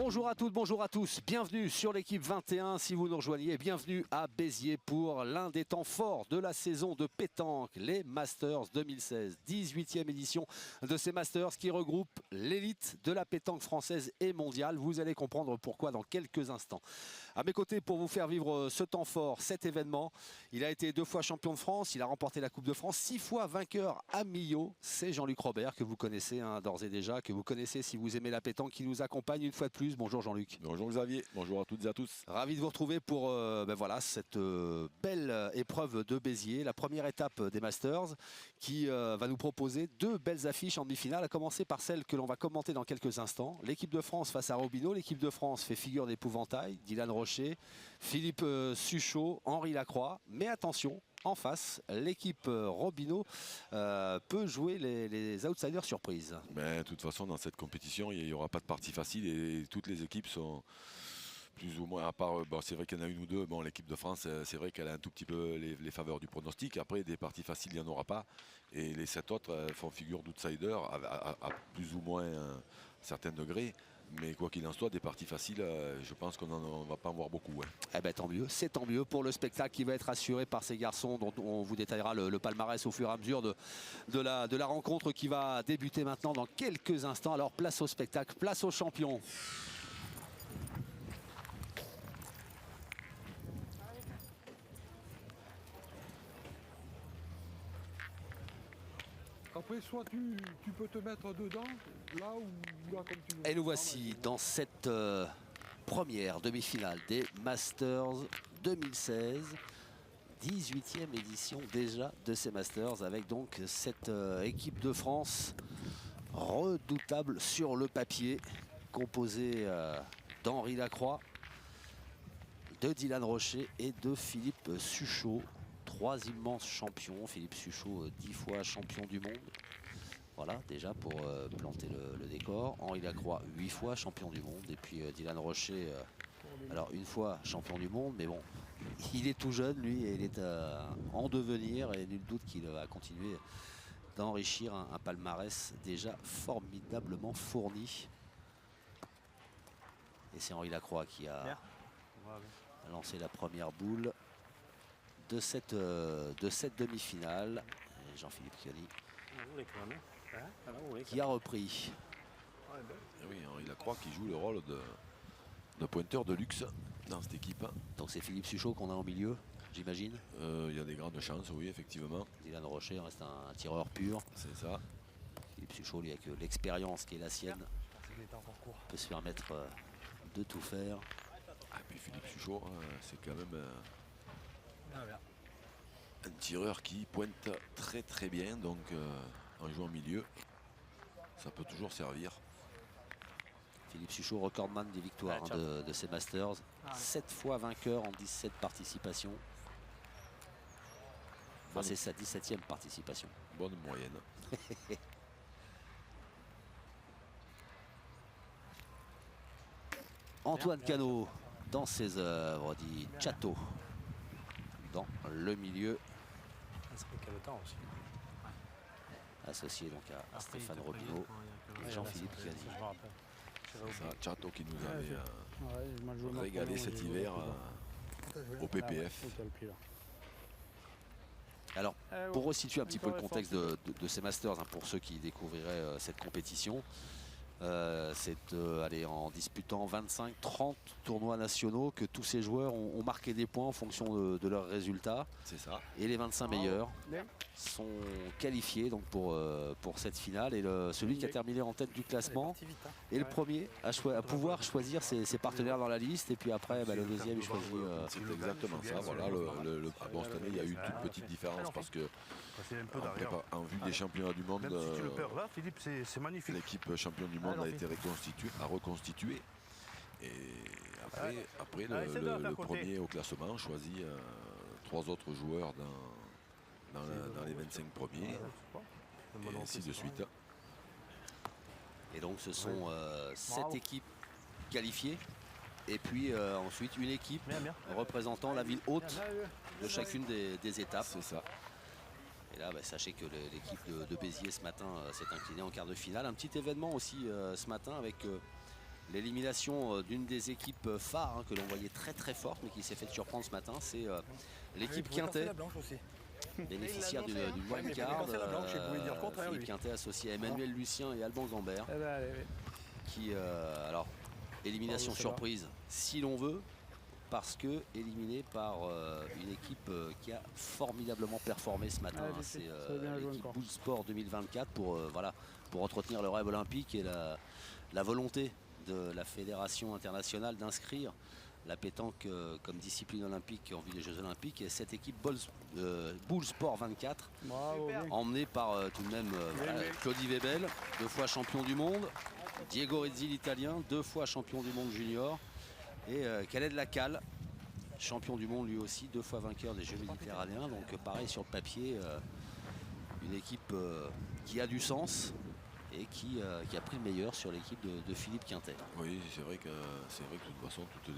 Bonjour à toutes, bonjour à tous, bienvenue sur l'équipe 21 si vous nous rejoignez, bienvenue à Béziers pour l'un des temps forts de la saison de pétanque, les Masters 2016, 18e édition de ces Masters qui regroupent l'élite de la pétanque française et mondiale. Vous allez comprendre pourquoi dans quelques instants. À mes côtés pour vous faire vivre ce temps fort, cet événement, il a été 2 fois champion de France, il a remporté la Coupe de France, 6 fois vainqueur à Millau. C'est Jean-Luc Robert que vous connaissez d'ores et déjà, que vous connaissez si vous aimez la pétanque, qui nous accompagne une fois de plus. Bonjour Jean-Luc. Bonjour Xavier, bonjour à toutes et à tous. Ravi de vous retrouver pour voilà, cette belle épreuve de Béziers, la première étape des Masters qui va nous proposer 2 belles affiches en demi-finale, à commencer par celle que l'on va commenter dans quelques instants. L'équipe de France face à Robineau, l'équipe de France fait figure d'épouvantail, Dylan Rocher, Philippe Suchot, Henri Lacroix, mais attention, en face, l'équipe Robineau peut jouer les outsiders surprises. Mais de toute façon, dans cette compétition, il n'y aura pas de partie facile et toutes les équipes sont plus ou moins, à part, bon, c'est vrai qu'il y en a une ou deux, bon, l'équipe de France, c'est vrai qu'elle a un tout petit peu les faveurs du pronostic. Après, des parties faciles, il n'y en aura pas. Et les 7 autres font figure d'outsiders à plus ou moins un certain degré. Mais quoi qu'il en soit, des parties faciles, je pense qu'on ne va pas en voir beaucoup. Ouais. Eh ben, tant mieux, c'est tant mieux pour le spectacle qui va être assuré par ces garçons dont on vous détaillera le palmarès au fur et à mesure de la rencontre qui va débuter maintenant dans quelques instants. Alors place au spectacle, place aux champions. Après, soit tu peux te mettre dedans, là ou là, comme tu veux. Et nous voici dans cette première demi-finale des Masters 2016. 18e édition déjà de ces Masters, avec donc cette équipe de France redoutable sur le papier, composée d'Henri Lacroix, de Dylan Rocher et de Philippe Suchot. 3 immenses champions, Philippe Suchot 10 fois champion du monde. Voilà, déjà pour planter le décor. Henri Lacroix 8 fois champion du monde. Et puis Dylan Rocher, alors 1 fois champion du monde, mais bon, il est tout jeune lui et il est en devenir et nul doute qu'il va continuer d'enrichir un palmarès déjà formidablement fourni. Et c'est Henri Lacroix qui a lancé la première boule de cette demi-finale. Jean-Philippe Kioni qui a repris. Oui, Henri Lacroix qui joue le rôle de pointeur de luxe dans cette équipe. Donc c'est Philippe Suchot qu'on a au milieu, j'imagine. Il y a des grandes chances, oui, effectivement. Dylan Rocher reste un tireur pur. C'est ça. Philippe Suchot, lui, avec l'expérience qui est la sienne, peut se permettre de tout faire. Ah, puis Philippe Suchot, c'est quand même un tireur qui pointe très très bien, donc en jouant au milieu, ça peut toujours servir. Philippe Suchot, recordman des victoires de ces Masters. 7 fois vainqueur en 17 participations. Enfin, c'est sa 17e participation. Bonne moyenne. Antoine Cano dans ses œuvres, dit Chateau. Dans le milieu. Aussi. Associé donc à Stéphane Robineau et Jean-Philippe Kioni. C'est ça, Chateau qui nous avait régalé cet hiver au PPF. Alors, pour resituer un petit peu le contexte de ces Masters, hein, pour ceux qui découvriraient cette compétition, c'est en disputant 25-30 tournois nationaux que tous ces joueurs ont marqué des points en fonction de leurs résultats. C'est ça. Et les 25 meilleurs sont qualifiés donc pour cette finale. Et celui qui a terminé en tête du classement est le premier à pouvoir choisir ses partenaires dans la liste. Et puis après, le deuxième, il choisit... C'est exactement ça. Voilà, bon, cette année, il y a eu une toute petite différence parce que en vue des championnats du monde, l'équipe championne du monde a été reconstituée. Et après le premier au classement choisit 3 autres joueurs dans les 25 premiers. Et ainsi de suite. Et donc ce sont 7 équipes qualifiées. Et puis ensuite une équipe représentant la ville haute de chacune des étapes. C'est ça. Et là, sachez que l'équipe de Béziers ce matin s'est inclinée en quart de finale. Un petit événement aussi ce matin avec l'élimination d'une des équipes phares que l'on voyait très très forte mais qui s'est fait surprendre ce matin, c'est l'équipe Quintet, bénéficiaire d'une wildcard. Philippe Quintet associé à Emmanuel Lucien et Alban Gambert. Qui, alors, élimination surprise si l'on veut, parce que éliminé par une équipe qui a formidablement performé ce matin. C'est l'équipe Bull Sport 2024 pour, voilà, pour entretenir le rêve olympique et la volonté de la Fédération internationale d'inscrire la pétanque comme discipline olympique en vue des Jeux Olympiques. Et cette équipe Bull Sport 24, emmenée par tout de même Claudie Webel, 2 fois champion du monde, Diego Rizzi l'Italien, 2 fois champion du monde junior, et Khaled Lacal, champion du monde lui aussi, 2 fois vainqueur des Jeux méditerranéens. Donc pareil sur le papier, une équipe qui a du sens et qui a pris le meilleur sur l'équipe de Philippe Quintet. Oui, c'est vrai que de toute façon toutes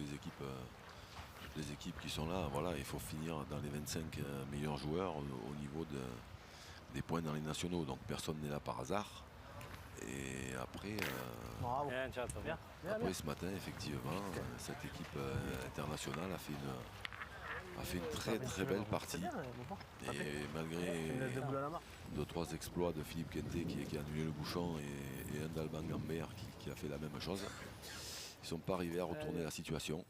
les équipes qui sont là, voilà, il faut finir dans les 25 meilleurs joueurs au niveau des points dans les nationaux. Donc personne n'est là par hasard. Et après, après ce matin, effectivement, cette équipe internationale a fait une très très belle partie. Et malgré 2-3 exploits de Philippe Quintet qui a annulé le bouchon et un d'Alban Gambert qui a fait la même chose, ils ne sont pas arrivés à retourner la situation.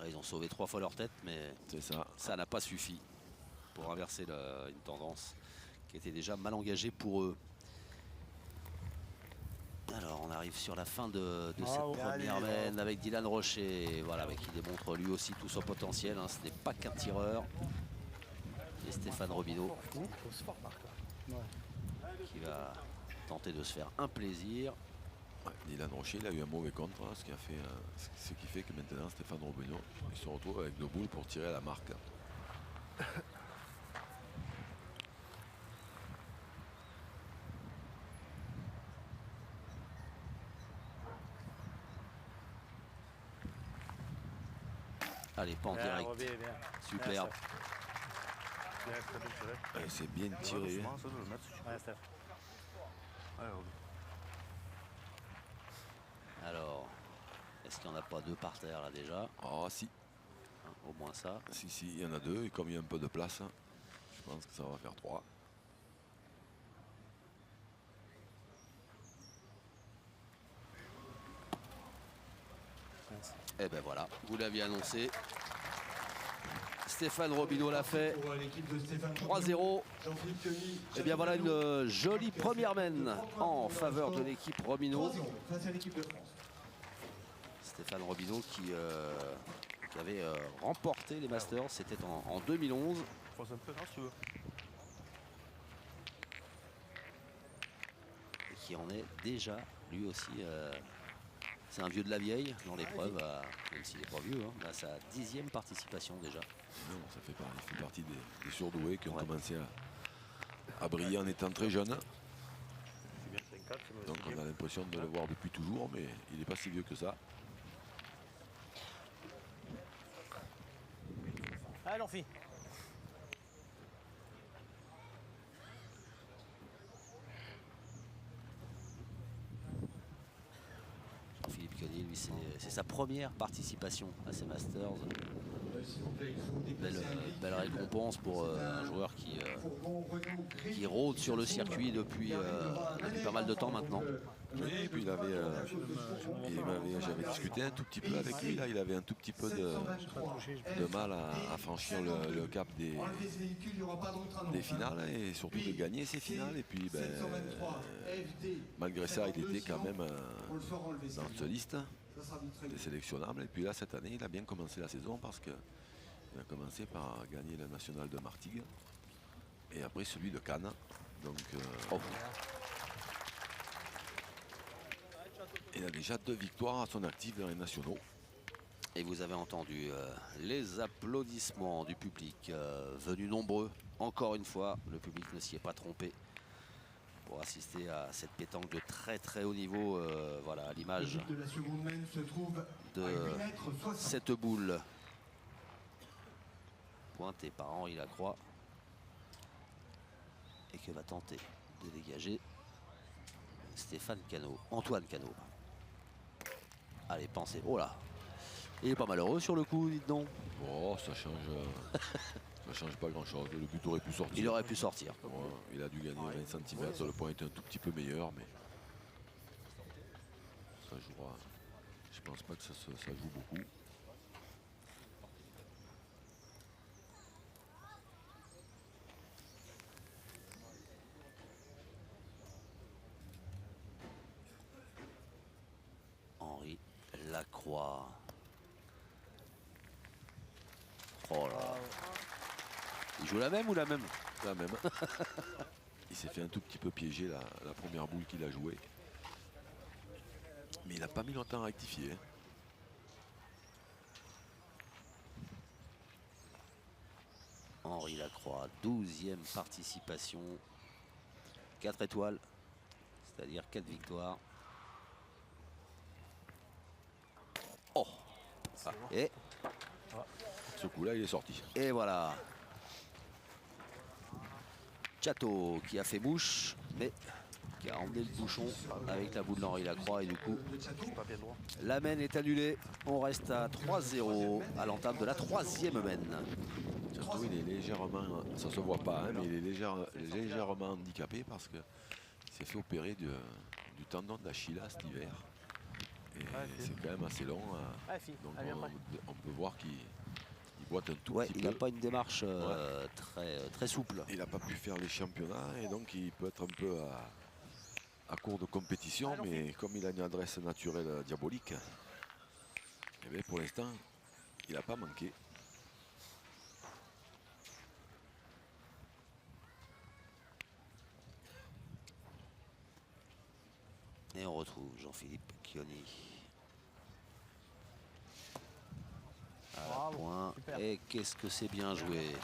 Ils ont sauvé 3 fois leur tête, mais ça n'a pas suffi pour inverser une tendance qui était déjà mal engagée pour eux. Alors on arrive sur la fin de cette première main avec Dylan Rocher, voilà, qui démontre lui aussi tout son potentiel. Ce n'est pas qu'un tireur. Et Stéphane Robineau qui va tenter de se faire un plaisir. Dylan Rocher, il a eu un mauvais contre, ce qui fait que maintenant Stéphane Robineau il se retrouve avec 2 boules pour tirer à la marque. Allez, pas en direct. Superbe. C'est bien tiré. Alors, est-ce qu'il n'y en a pas 2 par terre là déjà? Ah si. Au moins ça. Si, il y en a 2. Et comme il y a un peu de place, je pense que ça va faire 3. Et ben voilà, vous l'aviez annoncé. Stéphane Robineau l'a fait. 3-0. Et bien voilà une jolie première main en faveur de l'équipe Robineau. Stéphane Robineau qui avait remporté les Masters, c'était en 2011. Et qui en est déjà lui aussi. C'est un vieux de la vieille dans l'épreuve, même s'il n'est pas vieux, à sa 10e participation déjà. Non, il fait partie des surdoués qui ont commencé à briller en étant très jeunes. Donc on a l'impression de le voir depuis toujours, mais il n'est pas si vieux que ça. Allez, l'enfi. Jean-Philippe Connier, lui, c'est sa première participation à ces Masters. Belle récompense pour un joueur qui rôde sur le circuit depuis pas mal de temps maintenant. Oui, et puis j'avais discuté un tout petit peu avec lui. Là, il avait un tout petit peu de mal à franchir le cap des finales et surtout de gagner ces finales. Et puis, malgré ça, il était quand même dans cette liste des sélectionnables. Et puis là, cette année, il a bien commencé la saison parce qu'il a commencé par gagner le national de Martigues et après celui de Cannes. Donc, il a déjà 2 victoires à son actif dans les nationaux. Et vous avez entendu les applaudissements du public venus nombreux. Encore une fois, le public ne s'y est pas trompé pour assister à cette pétanque de très très haut niveau. Voilà, à l'image de cette boule pointée par Henri Lacroix et que va tenter de dégager Stéphane Cano, Antoine Cano. Allez, pensez. Oh là. Il est pas malheureux sur le coup, dites donc. Oh, ça change. Ça change pas grand chose. Le but aurait pu sortir. Il aurait pu sortir. Ouais, il a dû gagner 20 cm. Le point était un tout petit peu meilleur, mais ça jouera. Je pense pas que ça joue beaucoup. Henri Lacroix. Oh là. Il joue la même ou la même? La même. Il s'est fait un tout petit peu piéger la première boule qu'il a jouée. Mais il n'a pas mis longtemps à rectifier. Hein. Henri Lacroix, 12e participation. 4 étoiles, c'est-à-dire 4 victoires. Oh ah, et Ce coup-là, il est sorti. Et voilà. Chateau qui a fait mouche, mais qui a emmené le bouchon avec la boule d'Henri Lacroix. Et du coup, la mène est annulée. On reste à 3-0 à l'entame de la 3e mène. Chateau, il est légèrement, ça se voit pas, hein, mais il est légèrement handicapé parce qu'il s'est fait opérer du tendon d'Achille cet hiver. Et c'est quand même assez long. Donc on peut voir qu'il boite un tout petit peu. Il n'a pas une démarche très souple. Il n'a pas pu faire les championnats et donc il peut être un peu à court de compétition, mais comme il a une adresse naturelle diabolique, et bien pour l'instant, il n'a pas manqué. Et on retrouve Jean-Philippe Chioni. À la point. Et qu'est-ce que c'est bien joué.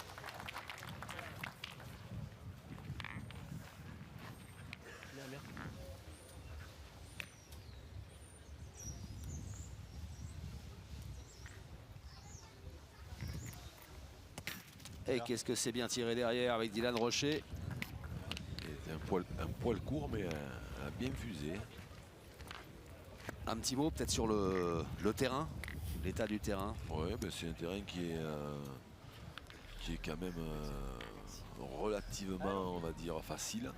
Et qu'est-ce que c'est bien tiré derrière avec Dylan Rocher. C'est un poil court, mais un bien fusé. Un petit mot peut-être sur le terrain, l'état du terrain. Oui, ben c'est un terrain qui est quand même relativement, on va dire, facile,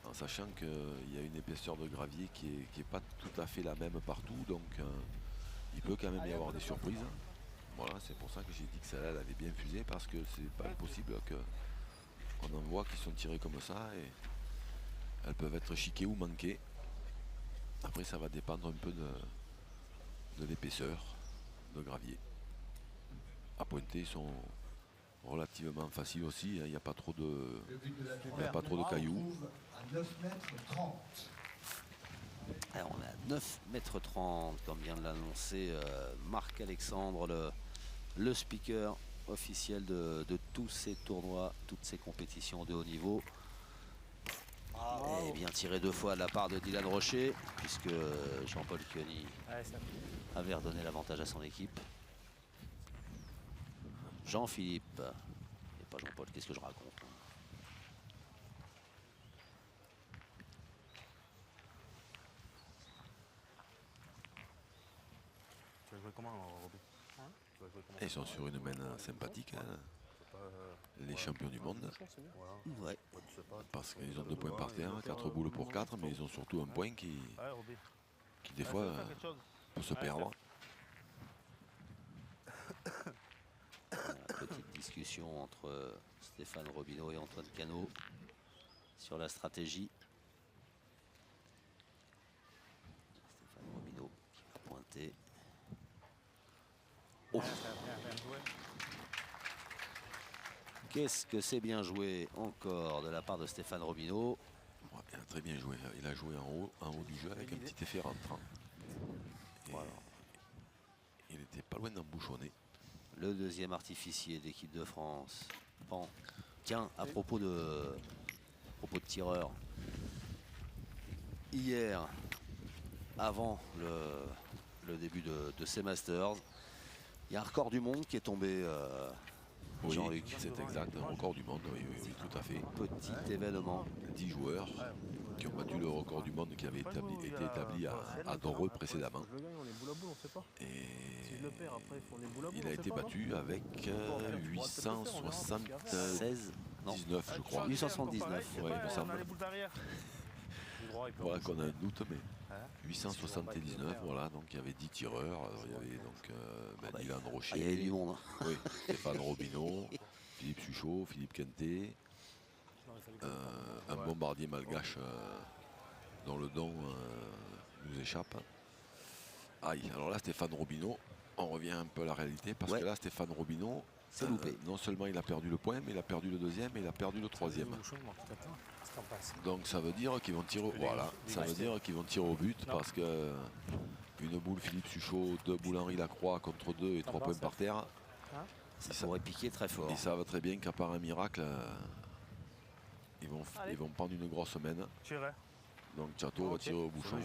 en sachant qu'il y a une épaisseur de gravier qui est pas tout à fait la même partout, donc il peut quand même y avoir des surprises. Voilà, c'est pour ça que j'ai dit que celle-là elle avait bien fusé, parce que c'est pas impossible qu'on en voit qui sont tirés comme ça et elles peuvent être chiquées ou manquées. Après, ça va dépendre un peu de l'épaisseur de gravier. À pointer, ils sont relativement faciles aussi. Il n'y a pas trop de cailloux. Alors, on est à 9,30 m, comme vient de l'annoncer Marc-Alexandre, le speaker officiel de tous ces tournois, toutes ces compétitions de haut niveau. Et bien tiré 2 fois de la part de Dylan Rocher, puisque Jean-Paul Chioni avait redonné l'avantage à son équipe. Jean-Philippe, et pas Jean-Paul, qu'est-ce que je raconte? Tu vas jouer comment, Robin? Ils sont sur une mène sympathique, hein, les champions du monde. Ouais. Parce qu'ils ont 2 points par terre, 4 boules pour 4, mais ils ont surtout un point qui des fois peut se perdre. Voilà, petite discussion entre Stéphane Robineau et Antoine Cano sur la stratégie. Stéphane Robineau qui va pointer. Oh. Qu'est-ce que c'est bien joué encore de la part de Stéphane Robineau. Ouais, il a très bien joué. Il a joué en haut du jeu avec un petit effet rentrant. Voilà. Il était pas loin d'embouchonner. Le deuxième artificier de l'équipe de France. Pan. Tiens, à propos de tireurs. Hier, avant le début de ces Masters, il y a un record du monde qui est tombé, oui, Jean-Luc. c'est exact, un record du monde, oui, tout à fait. Petit événement. 10 joueurs. qui ont battu le record du monde qui avait été établi à Dreux précédemment. Je le gagne, on est boule à boule, on sait pas. Et Si je le perds, après, ils font des boules à boule, il a on été sait pas, battu avec 879, Non. je crois. 879. Ouais, il me semble. On a les boules d'arrière. Tout droit, il peut Voilà en qu'on a un doute, mais Hein 879, voilà, donc il y avait 10 tireurs. Alors, il y avait donc Dylan Rocher, Il y avait du monde. Hein. oui, Stéphane Robineau, Philippe Suchot, Philippe Quintet, un bombardier malgache dont le nom nous échappe. Aïe, alors là Stéphane Robineau, on revient un peu à la réalité parce que là Stéphane Robineau, c'est loupé. Non seulement il a perdu le point, mais il a perdu le deuxième et il a perdu le troisième. Donc ça veut dire qu'ils vont tirer, voilà, ça veut dire qu'ils vont tirer au but parce que une boule Philippe Suchot, 2 boules Henri Lacroix contre 2 et 3 points par terre. Ça pourrait piquer très fort. Ils savent très bien qu'à part un miracle, ils vont prendre une grosse semaine. Donc Chateau va tirer au bouchon.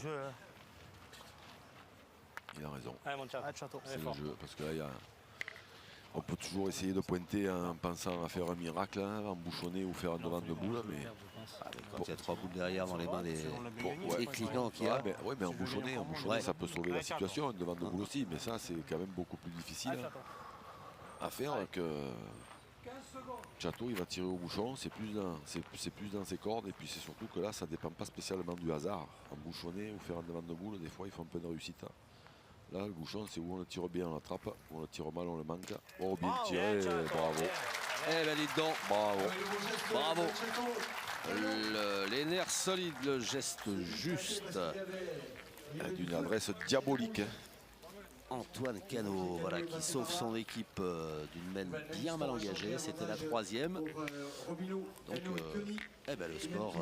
Il a raison. Allez, mon Chateau. C'est le jeu. Parce que là, on peut toujours essayer de pointer en pensant à faire un miracle, hein, en bouchonner ou faire un devant de boule. Mais quand il y a 3 boules derrière dans les mains des clients qui a. Mais en bouchonner, ça peut sauver la situation, un devant de boule aussi. Mais ça, c'est quand même beaucoup plus difficile à faire que Chateau. Il va tirer au bouchon, c'est plus dans ses cordes. Et puis c'est surtout que là, ça ne dépend pas spécialement du hasard. En bouchonner ou faire un devant de boule, des fois, il faut un peu de réussite. Là, le bouchon, c'est où on le tire bien, on l'attrape, où on le tire mal, on le manque. Oh, bien tiré, bravo. Eh ben, dites donc, Bravo. bravo. Les nerfs solides, le geste juste. D'une adresse diabolique. Antoine Cano, voilà, qui sauve son équipe d'une mène bien mal engagée. C'était la 3e. Donc, eh ben, le score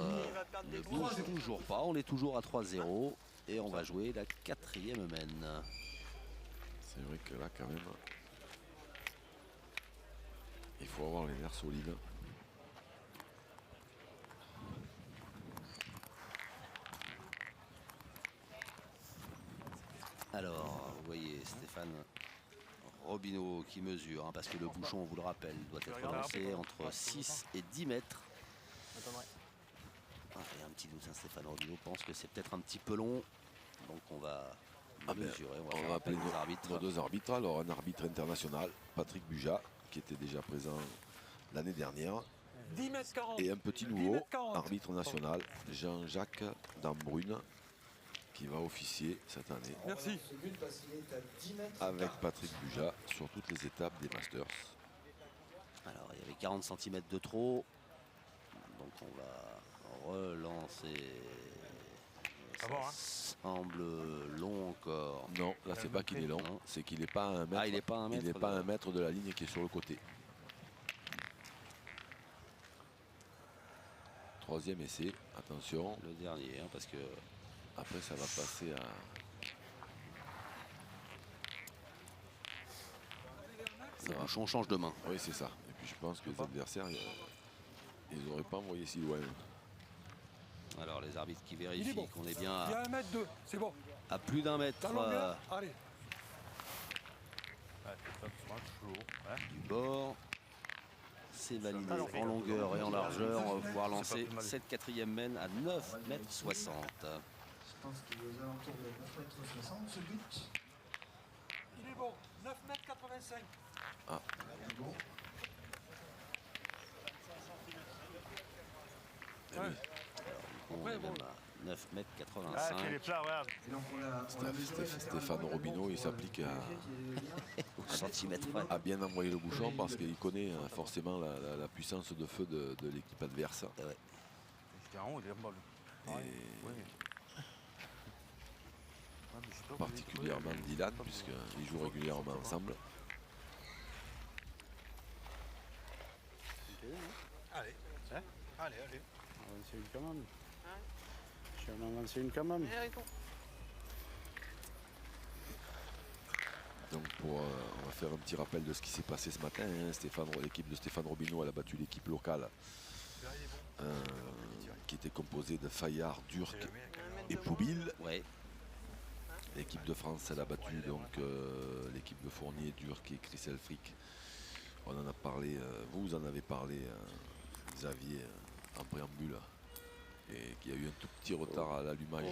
ne bouge toujours pas. On est toujours à 3-0. Et on va jouer la 4e mène. C'est vrai que là, quand même, il faut avoir les nerfs solides. Alors, vous voyez Stéphane Robineau qui mesure, hein, parce que le bouchon, on vous le rappelle, doit être lancé entre 6 et 10 mètres. Il y a un petit doute, hein, Stéphane Robineau pense que c'est peut-être un petit peu long. Donc on va mesurer, on va appeler nos deux arbitres. Alors un arbitre international, Patrick Buja, qui était déjà présent l'année dernière. 10 mètres 40. Et un petit nouveau arbitre national, Jean-Jacques Dambrune, qui va officier cette année. Merci. Avec Patrick Buja sur toutes les étapes des Masters. Alors il y avait 40 cm de trop. Donc on va relancer. Ça semble long encore. Non, là c'est pas qu'il est long, c'est qu'il n'est pas à 1 mètre. Il n'est pas à 1 mètre. Il n'est pas à 1 mètre de la ligne qui est sur le côté. 3e essai, attention. Le dernier, hein, parce que après ça va passer à. Le bouchon change de main. Oui, c'est ça. Et puis je pense que les adversaires, ils n'auraient pas envoyé si loin. Alors les arbitres qui vérifient qu'on est bien Il y a 1 mètre 2, c'est bon. À plus d'1 mètre allez. Du bord. C'est validé en longueur et en largeur. On va pouvoir lancer cette 4e mène à 9,60 m. Je pense qu'il est aux alentours de 9,60 m ce but. Il est bon, 9,85 m. Ah. Bon. Ouais. On est même à 9,85 m. Stéphane Robineau, il s'applique à bien envoyer le bouchon parce qu'il connaît forcément la puissance de feu de l'équipe adverse. Particulièrement Dylan, puisqu'ils jouent régulièrement ensemble. Allez. Allez. On va lancer une quand même. Je vais en lancer une quand même. Donc on va faire un petit rappel de ce qui s'est passé ce matin. Hein. L'équipe de Stéphane Robineau, elle a battu l'équipe locale qui était composée de Fayard, Durk et Poubil. Ouais. L'équipe de France, elle a battu donc l'équipe de Fournier, Durk et Chris Elfric. On en a parlé, vous en avez parlé, Xavier, en préambule. et qu'il y a eu un tout petit retard à l'allumage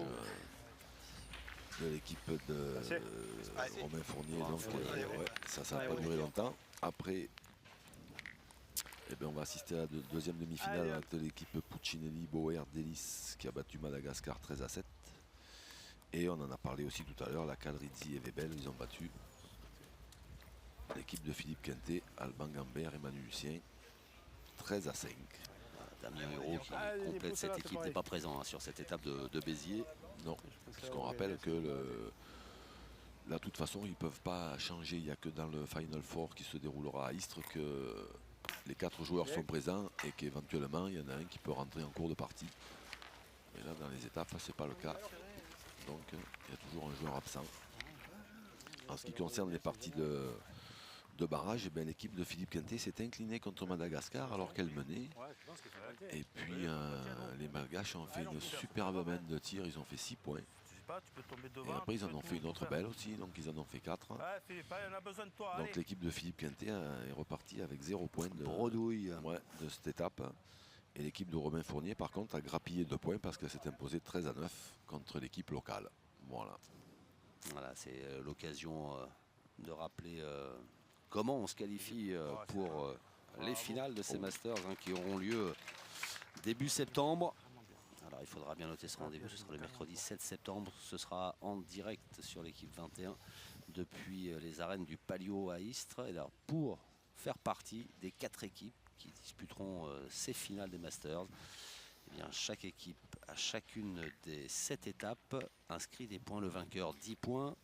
de l'équipe de Romain Fournier. Donc ouais, ça n'a pas duré longtemps. Après, eh bien, on va assister à la deuxième demi-finale avec l'équipe Puccinelli Bauer Delis qui a battu Madagascar 13-7. Et on en a parlé aussi tout à l'heure, la Calrizi et Webel, ils ont battu l'équipe de Philippe Quintet, Alban Gambert et Manu Lucien 13-5. Damien Hérault qui complète cette équipe n'est pas présent sur cette étape de Béziers. Non, parce qu'on rappelle que là, de toute façon, ils ne peuvent pas changer. Il n'y a que dans le Final Four qui se déroulera à Istres que les 4 joueurs sont présents et qu'éventuellement, il y en a un qui peut rentrer en cours de partie. Mais là, dans les étapes, ce n'est pas le cas. Donc, il y a toujours un joueur absent. En ce qui concerne les parties de barrage, eh l'équipe de Philippe Quintet s'est inclinée contre Madagascar alors qu'elle menait. Et puis les Malgaches ont fait une superbe main de tir, ils ont fait 6 points. Et après ils en ont fait une autre belle aussi, donc ils en ont fait 4. Donc l'équipe de Philippe Quintet est repartie avec 0 points de bredouille de cette étape. Et l'équipe de Romain Fournier par contre a grappillé 2 points parce qu'elle s'est imposée 13-9 contre l'équipe locale. Voilà. Voilà, c'est l'occasion de rappeler comment on se qualifie pour les finales de ces Masters qui auront lieu début septembre. Alors il faudra bien noter ce rendez-vous, ce sera le mercredi 7 septembre. Ce sera en direct sur l'équipe 21 depuis les arènes du Palio à Istres. Et alors pour faire partie des 4 équipes qui disputeront ces finales des Masters, eh bien, chaque équipe à chacune des 7 étapes inscrit des points. Le vainqueur 10 points,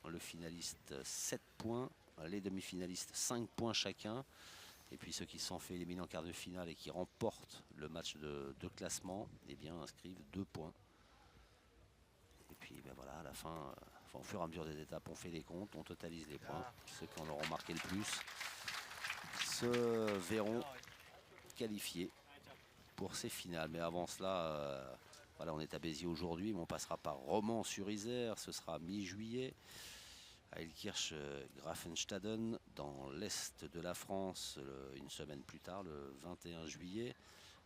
le finaliste 7 points, les demi-finalistes 5 points chacun. Et puis ceux qui se sont fait éliminer en quart de finale et qui remportent le match de classement, eh bien, inscrivent 2 points. Et puis ben voilà, à la fin, au fur et à mesure des étapes, on fait les comptes, on totalise les points. Ceux qui en auront marqué le plus se verront qualifiés pour ces finales. Mais avant cela, voilà, on est à Béziers aujourd'hui, mais on passera par Romans-sur-Isère, ce sera mi-juillet. À Elkirch Grafenstaden dans l'est de la France une semaine plus tard, le 21 juillet.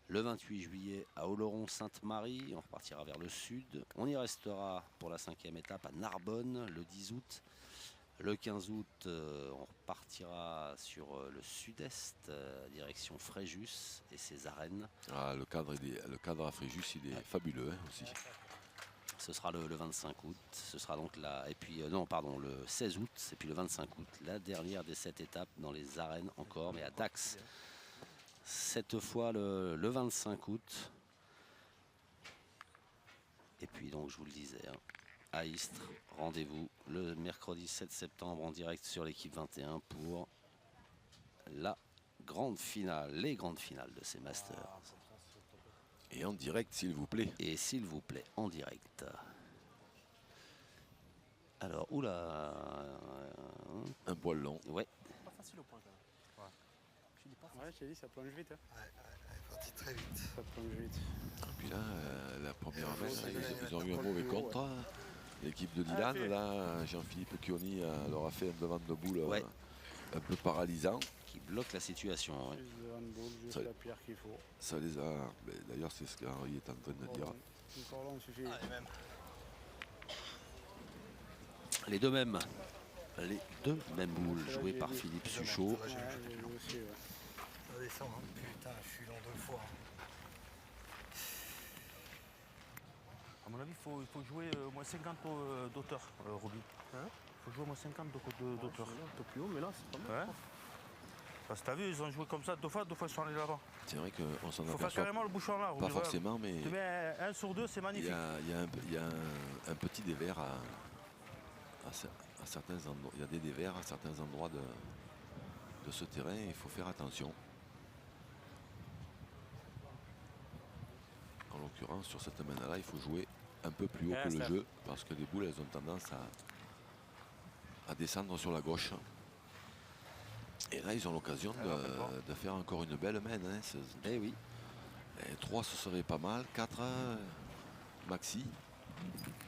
Le 28 juillet à Oloron-Sainte-Marie, on repartira vers le sud. On y restera pour la 5e étape à Narbonne le 10 août. Le 15 août, on repartira sur le sud-est, direction Fréjus et ses arènes. Ah, le cadre à Fréjus, il est fabuleux aussi. Ce sera le 25 août, ce sera donc là, et puis non pardon, le 16 août, et puis le 25 août, la dernière des 7 étapes dans les arènes encore, mais à Dax. Cette fois le 25 août. Et puis donc je vous le disais, à Istres, rendez-vous le mercredi 7 septembre en direct sur l'équipe 21 pour la grande finale, les grandes finales de ces Masters. Et en direct, s'il vous plaît. Et s'il vous plaît, en direct. Alors, oula. Un poil long. Ouais. Pas facile au point quand même. Ouais, je t'ai dit, ça plonge vite. Hein. Elle est partie très vite. Ça plonge vite. Et puis là, la première main, ils ont eu un mauvais contre. L'équipe de Dylan, là, Jean-Philippe Chioni leur a fait un devant de boule un peu paralysant. Qui bloque la situation. Ouais. Juste de handball, juste la pierre qu'il faut. Ça les a. D'ailleurs, c'est ce qu'Henri est en train de dire. Encore là, on suffit. Les deux mêmes boules jouées par Philippe Suchot. Ouais, j'ai vu aussi, ouais. Ça descend, hein. Putain, je suis long 2 fois. À mon avis, il faut jouer au moins 50 d'auteur, Roby. Il faut jouer au moins 50 d'auteur. Un peu plus haut, mais là, c'est pas mal. Ouais. Parce que t'as vu, ils ont joué comme ça 2 fois ils sont allés là-bas. C'est vrai qu'on s'en Il faut faire aperçoit carrément le bouchon là. pas forcément, mais Tu mets 1 sur 2, c'est il y magnifique. a un petit dévers à certains endroits. Il y a des dévers à certains endroits de ce terrain. Il faut faire attention. En l'occurrence, sur cette main-là, il faut jouer un peu plus haut que le jeu parce que les boules, elles ont tendance à descendre sur la gauche. Et là, ils ont l'occasion de faire encore une belle main. Hein. Eh oui. Et 3, ce serait pas mal. 4, maxi.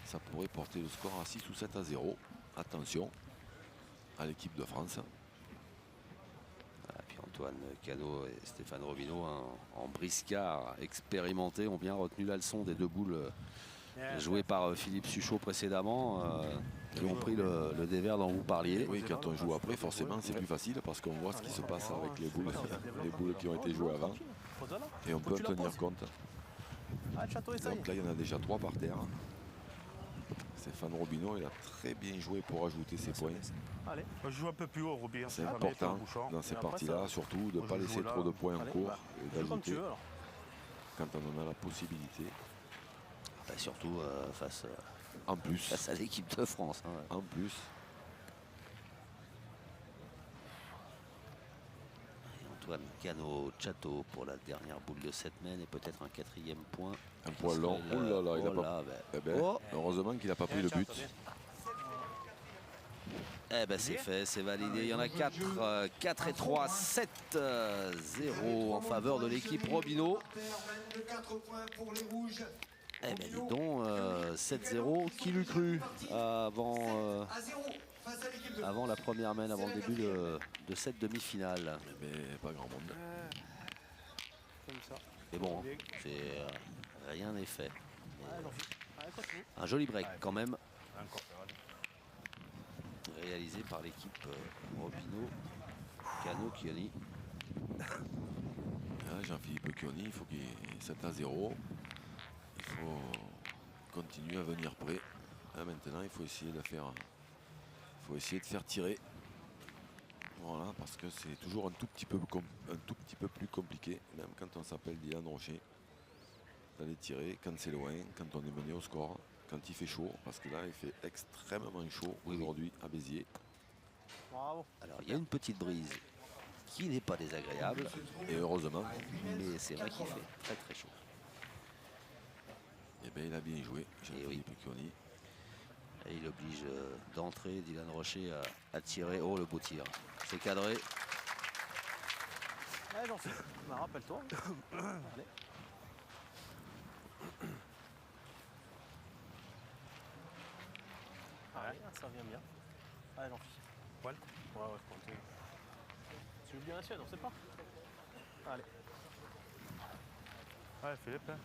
Ça pourrait porter le score à 6 ou 7 à 0. Attention à l'équipe de France. Voilà, puis Antoine Cano et Stéphane Robineau, hein, en briscard expérimenté, ont bien retenu la leçon des deux boules jouées par Philippe Suchot précédemment, qui ont pris le dévers dont vous parliez. Oui, quand on joue après, forcément, c'est plus facile parce qu'on voit ce qui se passe avec les boules qui ont été jouées avant. Et on peut en tenir compte. Donc là, il y en a déjà 3 par terre. Stéphane Robineau, il a très bien joué pour ajouter ses points. Allez, je joue un peu plus haut, Roby. C'est important dans ces parties-là, surtout de ne pas laisser trop de points en cours et d'ajouter quand on en a la possibilité. Bah, surtout face à l'équipe de France. Hein, ouais. En plus. Et Antoine Cano Chateau pour la dernière boule de cette semaine et peut-être un 4e point. Un point long. Oh là là, il a pas... heureusement qu'il n'a pas pris le but. Eh ben c'est fait, c'est validé. Il y en a 4, 4 et 3, 7, 0 en faveur de l'équipe Robineau. Eh ben dis donc, 7-0, qui l'eût cru avant la première main, avant le début de cette demi-finale. Mais pas grand monde. Comme ça. Mais bon, rien n'est fait. Un joli break quand même. Réalisé par l'équipe Robineau, Cano, Chioni. Jean-Philippe Chioni, il faut qu'il 7-0. Il faut continuer à venir près. Là, maintenant, il faut essayer de faire tirer. Voilà, parce que c'est toujours un tout petit peu plus compliqué, même quand on s'appelle Dylan Rocher, d'aller tirer quand c'est loin, quand on est mené au score. Quand il fait chaud, parce que là il fait extrêmement chaud aujourd'hui à Béziers. Bravo. Alors il y a une petite brise qui n'est pas désagréable. Et heureusement. Mais c'est vrai qu'il fait très très chaud. Et bien il a bien joué, Jean-Philippe Chioni. Et il oblige d'entrer Dylan Rocher à tirer. Oh le beau tir. C'est cadré. Allez, j'en suis. Rappelle-toi. Allez. Allez, ça vient bien. Allez, j'en suis. Poil. Ouais, je compte. Tu veux bien la sienne, on sait pas. Allez. Ouais, Philippe. Hein.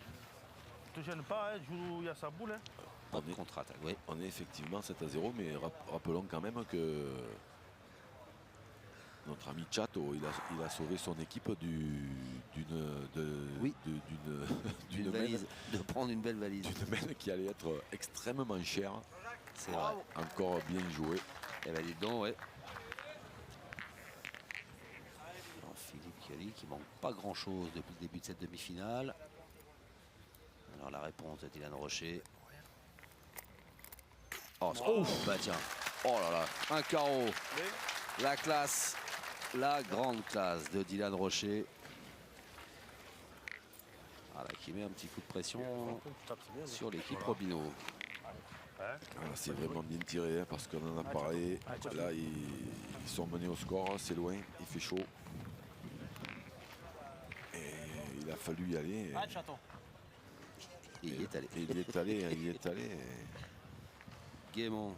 Ne te gêne pas, hein, il y a sa boule. Hein. Pas de contre-attaque, oui. On est effectivement 7-0, mais rappelons quand même que notre ami Chato, il a sauvé son équipe de prendre une belle valise. D'une main qui allait être extrêmement chère. C'est vrai. Encore bien joué. Eh ben dis donc, ouais. Alors, Philippe Chioni qui manque pas grand chose depuis le début de cette demi-finale. Alors la réponse de Dylan Rocher. Oh, bah tiens. Oh là là, un carreau. La classe, la grande classe de Dylan Rocher. Voilà, qui met un petit coup de pression sur l'équipe Robineau. Voilà, c'est vraiment bien tiré, hein, parce qu'on en a parlé. Là, ils sont menés au score, c'est loin, il fait chaud. Et il a fallu y aller. Il y est allé. Il y est allé. Gaiement.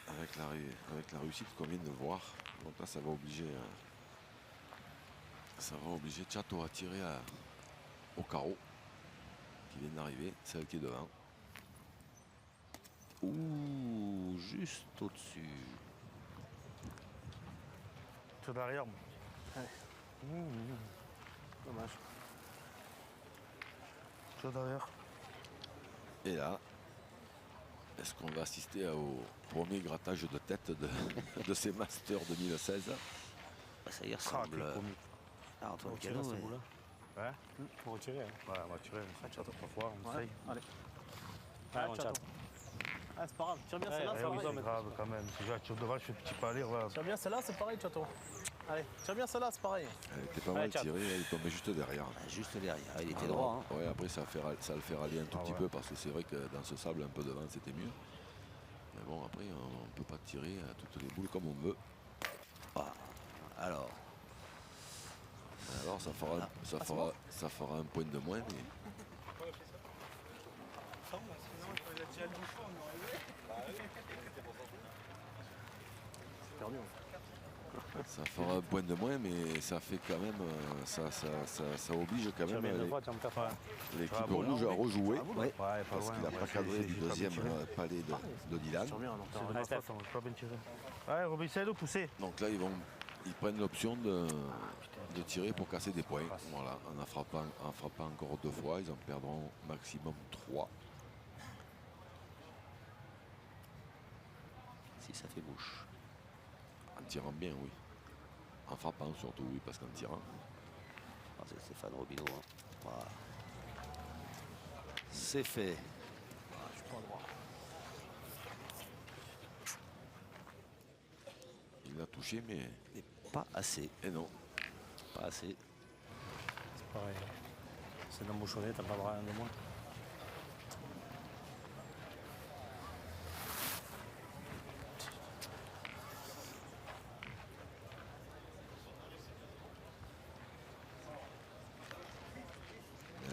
Avec la réussite qu'on vient de voir. Donc là, ça va obliger Chato à tirer au carreau. Qui vient d'arriver, celle qui est devant. Ouh, juste au-dessus. Sur derrière. Dommage. Sur derrière. Et là, est-ce qu'on va assister au premier grattage de tête de ces Masters 2016? Bah, ça y ressemble. Ah, Antoine Cano, ouais. Ouais. Faut retirer. Hein. Ouais, on va tirer. Chato 3 fois, on essaye. Allez. Allez, Chato. Ah, c'est pas grave. Tire bien celle-là, c'est pareil. C'est grave quand même. Je devrais, je fais petit pas aller. Voilà. Tire bien celle-là, c'est pareil, Chato. Allez, tire bien celle-là, c'est pareil. Elle était pas mal tirée, elle tombait juste derrière. Ah, juste derrière, il était droit. Hein. Ouais, après ça le fait rallier un tout petit peu parce que c'est vrai que dans ce sable un peu devant c'était mieux. Mais bon, après on ne peut pas tirer à toutes les boules comme on veut. Ah, alors ça fera un point de moins. Mais... Perdu. Ça fera un point de moins, mais ça fait quand même, ça oblige quand même l'équipe rouge à rejouer. Ouais, pas Parce loin. qu'il n'a pas cadré du deuxième palais de Dylan. Sur bien, non. C'est de ma façon, je peux pas bien tirer. Ouais, Robin, essaye de pousser. Donc là, ils prennent l'option de tirer pour casser des points. Voilà, en frappant encore 2 fois, ils en perdront maximum 3. Si ça fait mouche. En tirant bien, oui. En frappant surtout, oui, parce qu'en tirant. Ah, c'est Stéphane Robineau. Hein. Voilà. C'est fait. Je prends le droit. Il l'a touché, mais. Mais pas assez. Et non. Pas assez. C'est pareil. C'est d'embouchonner, t'as pas le droit à un de moins.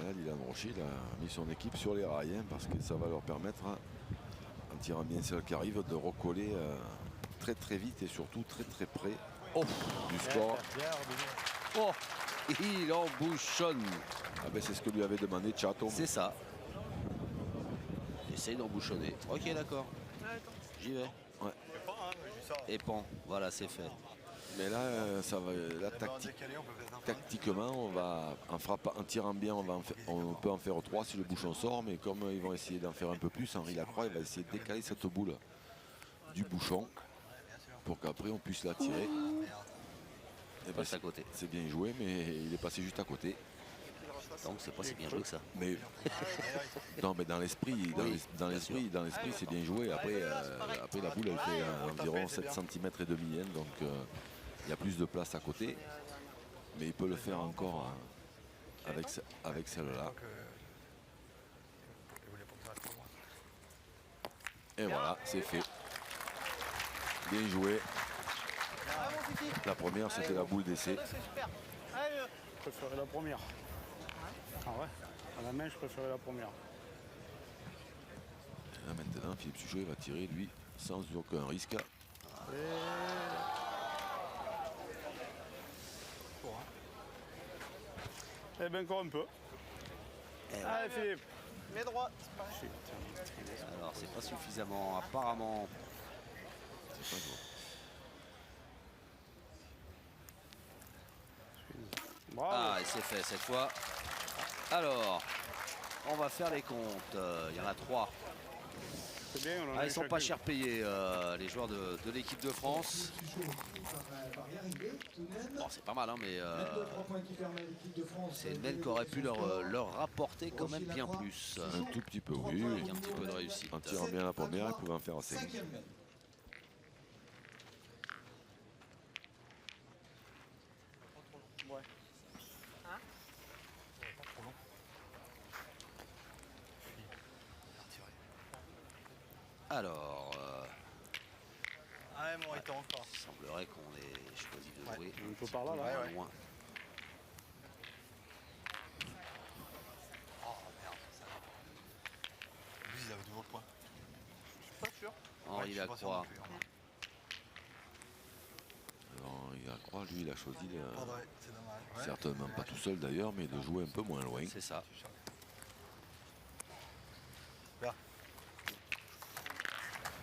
Là, Dylan Rocher, il a mis son équipe sur les rails, hein, parce que ça va leur permettre, en tirant bien celle qui arrive, de recoller très très vite et surtout très très près du score. Oh, il embouchonne. Ah ben, c'est ce que lui avait demandé Chateau. C'est ça. Essaye d'embouchonner. Ok, d'accord. J'y vais. Ouais. Et pan. Voilà, c'est fait. Mais là, ça va. Là, tactiquement, on va en tirant bien, on peut en faire 3 si le bouchon sort. Mais comme ils vont essayer d'en faire un peu plus, Henri Lacroix il va essayer de décaler cette boule du bouchon pour qu'après on puisse la tirer. Et Passe à côté. C'est bien joué, mais il est passé juste à côté. Donc c'est pas si bien joué que ça. Mais non, mais dans l'esprit, dans l'esprit, c'est bien joué. Après, après la boule elle fait environ 7 cm et demi, hein, donc il y a plus de place à côté. Mais il peut le faire encore avec celle-là. Et voilà, c'est fait. Bien joué. La première, c'était la boule d'essai. Je préférais la première. Ah ouais, à la main, je préférais la première. Et là, maintenant, Philippe Suchot va tirer, lui, sans aucun risque. Eh bien, encore un peu. Allez, Philippe. Mais droit. Alors c'est pas suffisamment apparemment. C'est pas gros. Bravo. Ah, et c'est fait cette fois. Alors, on va faire les comptes. Il y en a 3. C'est bien, on en a Ah, eu ils sont pas chacune. cher payés, les joueurs de l'équipe de France. Bon, c'est pas mal, hein, mais c'est une belle qui aurait pu leur rapporter quand même bien plus. Un tout petit peu, oui. Avec un petit peu de réussite. En tirant bien la première, il pouvait en faire 5. Alors, Ah, mon étant encore. il semblerait qu'on ait choisi de jouer Un peu par là, là. un peu moins. Lui, il avait toujours le point. Pas sûr. Henri Lacroix. Alors, il a croix, lui, il a choisi, C'est dommage. certainement pas tout seul d'ailleurs, mais de jouer un peu moins loin. C'est ça.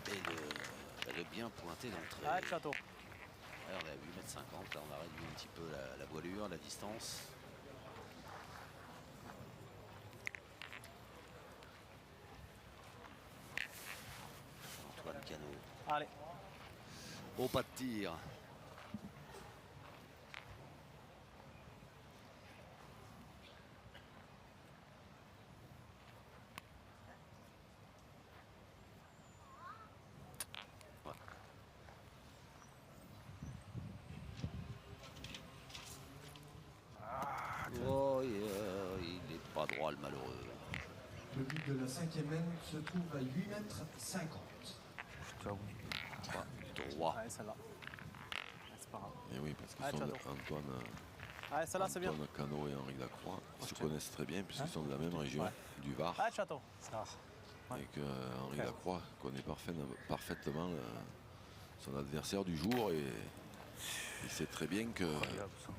Et de bien pointer l'entrée. Ah, Château. Ouais, on est à 8,50 m, là on a réduit un petit peu la voilure, la distance. Antoine Cano. Allez. Au pas de tir. Ouais. Oh, il n'est pas droit le malheureux. Le but de la 5e main se trouve à 8,50 m. Pas droit. Allez, celle-là. C'est pas grave. Et oui, parce que Ah, Château. Allez, celle-là, c'est bien. Antoine Cano et Henri Lacroix se tiens. connaissent très bien puisqu'ils sont de la même région, Ouais. du Var. Allez, Château. Ça va. Ouais. Et que Henri Lacroix connaît parfaitement son adversaire du jour et Il sait très bien que Incroyable, ça.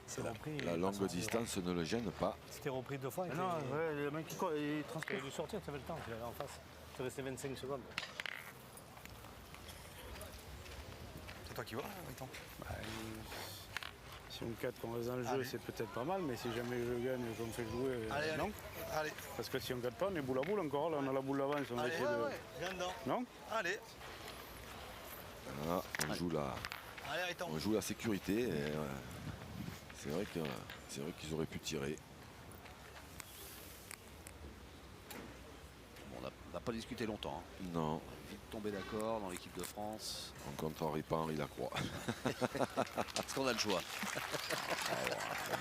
C'est repris, la il longue va sortir. distance ne le gêne pas. C'était repris 2 fois. Mais non, ouais, le mec il Il transpire. a dû sortir, tu avais le temps, tu l'avais en face. Tu restais 25 secondes. C'est toi qui vois, Gaëtan? Si on 4 qu'on reste dans le jeu, c'est peut-être pas mal, mais si jamais je gagne et qu'on me fait jouer, Allez, non. allez, Parce que si on ne gagne pas, on est boule à boule encore. Là, on a la boule d'avance, on va allez, essayer de. viens dedans. Non. Allez, Voilà, allez, Gaëtan. on joue la sécurité. Et, c'est vrai qu'ils auraient pu tirer. Bon, on n'a pas discuté longtemps. Hein. Non, Vite tombé d'accord dans l'équipe de France. on ne contrarie pas Henri Lacroix. Est-ce qu'on a le choix?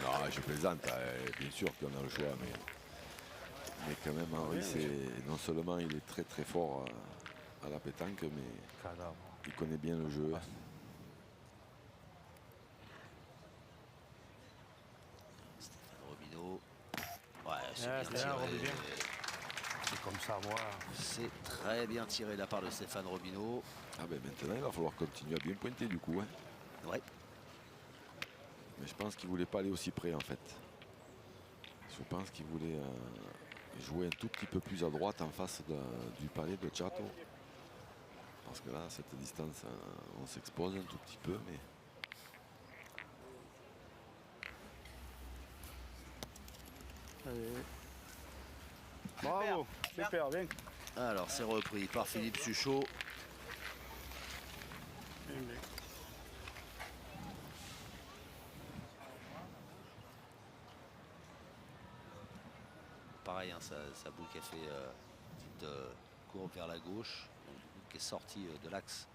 Non, je plaisante, bien sûr qu'on a le choix, mais quand même Henri, non seulement il est très très fort à la pétanque, mais Cadavre. il connaît bien le jeu. Stéphane Robineau. Ouais, c'est Ouais, bien c'est bien, tiré. Robineau. C'est comme ça, moi. C'est très bien tiré de la part de Stéphane Robineau. Ah ben maintenant il va falloir continuer à bien pointer du coup. Hein. Ouais. Mais je pense qu'il ne voulait pas aller aussi près en fait. Je pense qu'il voulait jouer un tout petit peu plus à droite en face du palais de Chato. Parce que là, à cette distance, on s'expose un tout petit peu, mais... Allez. Bravo, super, bien. Alors, c'est repris par Philippe Suchot. Bien, bien. Pareil, hein, sa boule qui a fait petite courbe vers la gauche, donc, qui est sortie de l'axe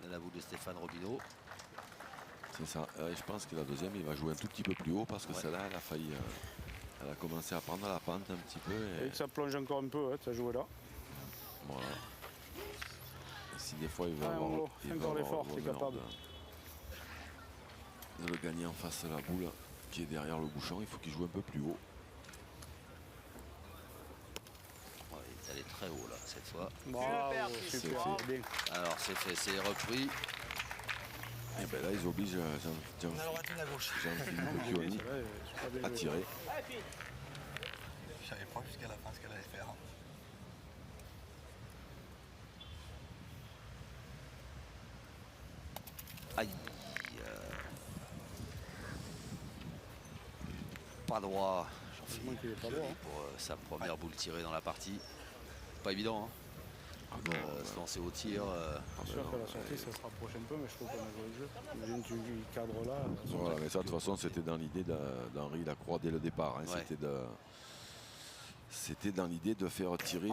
de la boule de Stéphane Robineau. C'est ça. Je pense que la deuxième, il va jouer un tout petit peu plus haut parce que Ouais. celle-là, elle a failli... elle a commencé à prendre la pente un petit peu. Et que ça plonge encore un peu, hein, ça joué là. Voilà. Et si des fois il veut Ouais, avoir, Anglo, il fais veut encore avoir l'effort, t'es l'honneur capable. de le gagner en face de la boule qui est derrière le bouchon, il faut qu'il joue un peu plus haut. Ouais, il est allé très haut là cette fois. Bravo, C'est super, fait. bien. Alors c'est fait, c'est repris. Et bien là, ils obligent On a le droit de la gauche. Jean-Philippe Oui, Chioni c'est vrai, super bien à joué. tirer. Je savais pas jusqu'à la fin ce qu'elle allait faire. Aïe. Pas droit. Heureusement qu'il est pas droit, hein. Pour sa première boule tirée dans la partie. Pas évident. Hein. Ah non, Se lancer au tir. C'est sûr que la sortie, ça se rapproche un peu, mais je trouve qu'on a joué le jeu. Imagine, tu cadres là. voilà, mais ça, de toute façon, c'était dans l'idée d'Henri Lacroix dès le départ. Hein. Ouais. C'était dans l'idée de faire tirer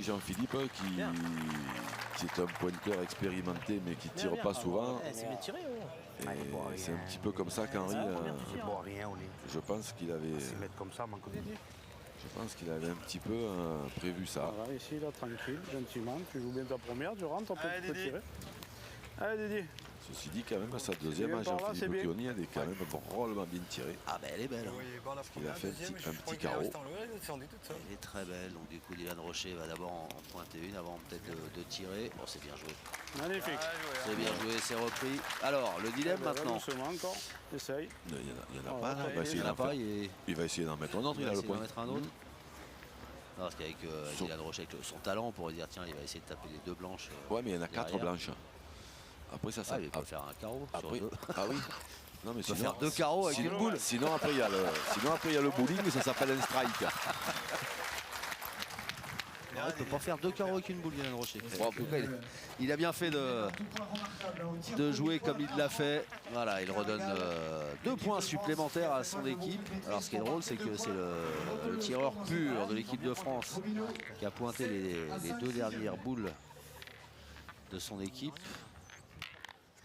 Jean-Philippe, qui est un pointeur expérimenté, mais qui ne tire pas souvent. C'est bien tiré. Et c'est un petit peu comme ça qu'Henri, C'est bon, rien, on est. je pense qu'il avait, C'est mettre comme ça, mon copain. un petit peu prévu ça. Voilà, ici, là, tranquille, gentiment. Tu joues bien ta première, tu rentres, après Allez, tu peux Didi. tirer. Allez, Didi. Ceci dit, quand même, sa deuxième bien à par là, c'est Jean-Philippe bien. Chioni, elle est quand même drôlement bien tirée. Ah ben elle est belle. Hein. Oui, bon, la qu'il a première, fait deuxième, un je petit crois qu'il est carreau. resté en haut, elle est descendue toute seule. Elle est très belle. Donc du coup Dylan Rocher va d'abord en pointer une avant peut-être de tirer. Bon c'est bien joué. Magnifique. C'est bien joué, c'est repris. Alors le dilemme Eh ben, maintenant. doucement encore, essaye. Il n'y en a Oh, pas, là. ouais, Il va Il essayer n'y en a d'en faire- pas, il va essayer d'en mettre un autre, il a le essayer d'en point. mettre un autre. Non, parce qu'avec Son- Dylan Rocher, avec son talent, on pourrait dire tiens, il va essayer de taper les deux blanches. Ouais, mais il y en a 4 derrière. blanches. Après, ça, Ah, il peut faire un carreau sur après, deux. ah oui. Non, mais Il peut faire deux carreaux avec sinon, une boule. Sinon, après, il y a le bowling, ça s'appelle un strike. Non, il peut pas faire deux carreaux avec une boule, Dylan Rocher. Bon, en tout cas, il a bien fait de jouer comme il l'a fait. Voilà, il redonne 2 points supplémentaires à son équipe. Alors ce qui est drôle, c'est que c'est le tireur pur de l'équipe de France qui a pointé les 2 dernières boules de son équipe.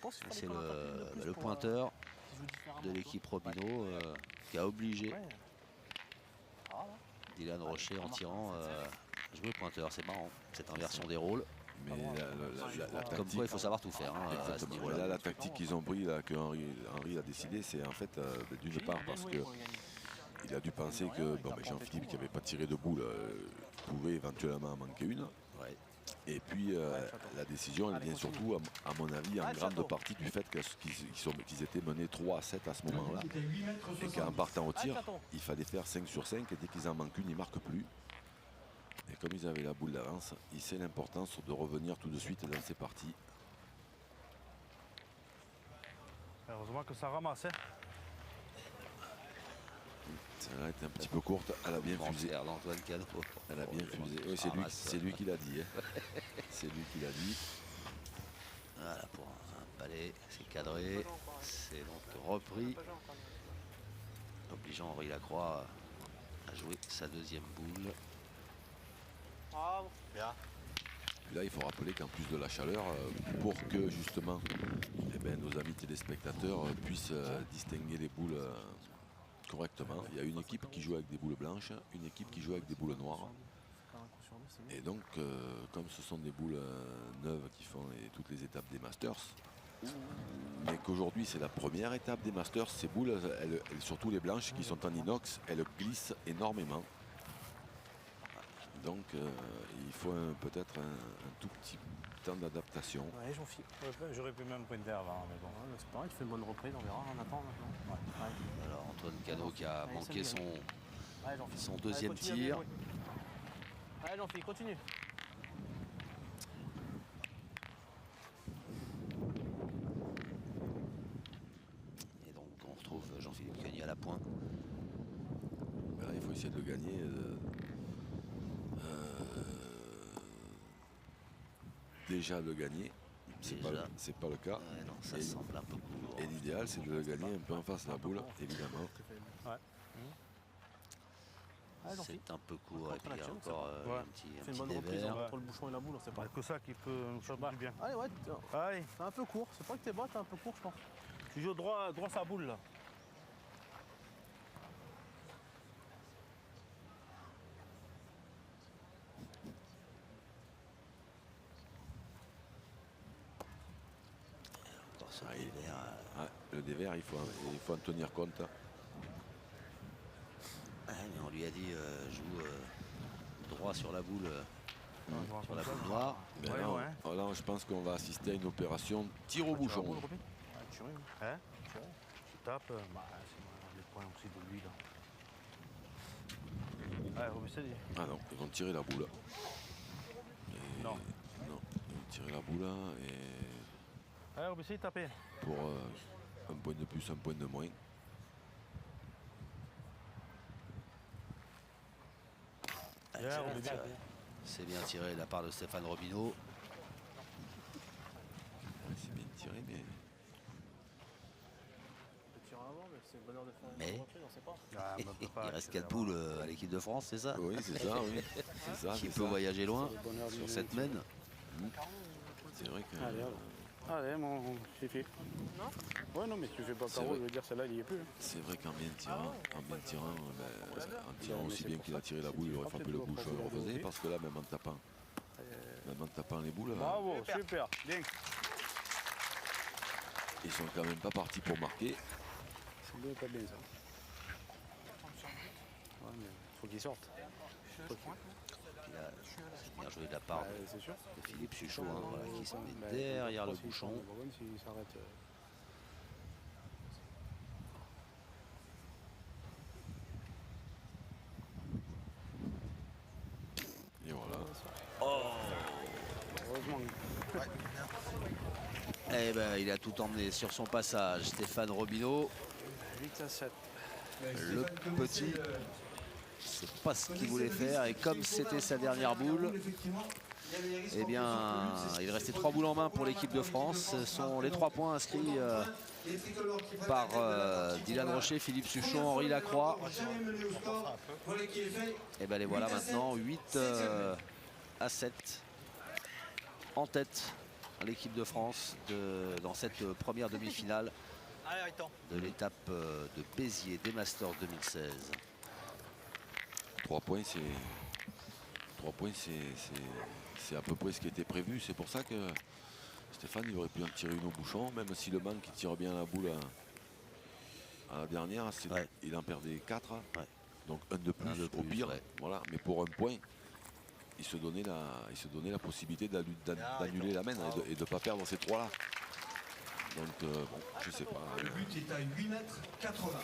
Et c'est le pointeur de l'équipe Robineau qui a obligé Dylan Rocher en tirant jouer pointeur. C'est marrant, cette inversion des rôles. Mais la Comme tactique, quoi, il faut savoir tout faire. Hein, à ce exactement. niveau-là. Là, la tactique qu'ils ont pris, là, que Henri a décidé, c'est en fait d'une part parce que il a dû penser que Jean-Philippe qui n'avait pas tiré de boule pouvait éventuellement en manquer une. Ouais. Et puis la décision, elle vient surtout, à mon avis, en grande partie du fait qu'ils étaient menés 3-7 à ce moment-là. Et qu'en partant au tir, il fallait faire 5 sur 5. Et dès qu'ils en manquent une, ils ne marquent plus. Et comme ils avaient la boule d'avance, il sait l'importance de revenir tout de suite dans ces parties. Heureusement que ça ramasse. Hein. Celle-là était un petit peu courte, elle a bien fusé. d'Antoine Cano. Elle a bien fusé. Oui, c'est lui qui l'a dit. Hein. C'est lui qui l'a dit. Voilà, pour un palais, c'est cadré. C'est donc repris. Obligeant Henri Lacroix à jouer sa deuxième boule. Bien. Là, il faut rappeler qu'en plus de la chaleur, pour que justement nos amis téléspectateurs puissent distinguer les boules correctement, il y a une équipe qui joue avec des boules blanches, une équipe qui joue avec des boules noires. Et donc, comme ce sont des boules neuves qui font toutes les étapes des Masters, mais qu'aujourd'hui c'est la première étape des Masters, ces boules, surtout les blanches qui sont en inox, elles glissent énormément. Donc il faut peut-être un tout petit temps d'adaptation. Ouais, j'en file. J'aurais pu même pointer avant, mais bon. Ouais, c'est pareil, tu fais une bonne reprise, on verra, on attend maintenant. Ouais. Alors Antoine Cano qui a manqué c'est mieux. son deuxième continue à tir. bien jouer. Allez, Jean-Philippe, continue. Et donc on retrouve Jean-Philippe Queugny à la pointe. Là, il faut essayer de le gagner. Déjà de gagner, c'est pas le cas. Ouais, non, ça semble un peu court. Et l'idéal, c'est de le gagner un peu en face de la boule, évidemment. C'est un peu court. Et puis il y a l'action, encore un Fais petit une bonne reprise dévers. entre le bouchon et la boule, on sait pas. Pas que ça qui peut nous faire du bien. Allez, ouais, Allez, c'est un peu court. C'est pas que t'es bas, t'es un peu court, je pense. tu joues droit sa boule là. Encore ce dévers. Ouais, le dévers, il faut en tenir compte. Mais on lui a dit joue droit sur la boule. Sur la boule noire. Mais Ouais, là, ouais. là, je pense qu'on va assister à une opération tir au bouchon. Tu rimes. Hein Tu tapes, c'est les points aussi de lui là. Allez, Robin, c'est dit. Ah non, ils vont tirer la boule. Non. Non, ils vont tirer la boule et Allez, Robin, c'est dit, tapez. pour un point de plus, un point de moins. C'est bien tiré de la part de Stéphane Robineau. C'est bien tiré, mais Mais on sait pas. Ah, mais on peut pas, il reste c'est 4 poules à l'équipe de France, c'est ça? oui, c'est ça, oui. C'est ça, Qui c'est peut ça. voyager loin bonheur sur du- cette mène. C'est vrai que Allez, mon fifi. Ouais, non, mais si tu fais pas C'est carreau, vrai. je veux dire, celle-là, il y est plus. c'est vrai qu'en bien tirant, en tirant aussi bien qu'il a tiré la boule, il aurait frappé le bouchon et refaisait, parce que là, même en tapant les boules, Bravo, super, bien. ils sont quand même pas partis pour marquer. C'est bien, pas bien ça. Ouais, mais faut qu'il sorte. Puis là, c'est bien joué de la part C'est sûr. de Philippe Suchot, hein, voilà, qui se met derrière le bouchon. S'il s'arrête. Et voilà. Heureusement. Eh ben, il a tout emmené sur son passage. Stéphane Robineau, 8-7. le petit, c'est pas ce qu'il voulait faire. Et comme c'était sa dernière boule, eh bien, il restait 3 boules en main pour l'équipe de France. Ce sont les 3 points inscrits par Dylan Rocher, Philippe Suchot, Henri Lacroix. Et ben les voilà maintenant, 8-7 en tête l'équipe de France dans cette première demi-finale de l'étape de Béziers des Masters 2016. 3 points, c'est à peu près ce qui était prévu. C'est pour ça que Stéphane, il aurait pu en tirer une au bouchon, même si le man qui tire bien la boule à la dernière, il en perdait 4. Ouais. Donc un de plus, Un de au plus, pire. ouais. Voilà. Mais pour un point, il se donnait la possibilité d'annuler la main et de ne pas perdre ces 3-là. Donc, bon, je sais pas. Le but est à 8 mètres 80.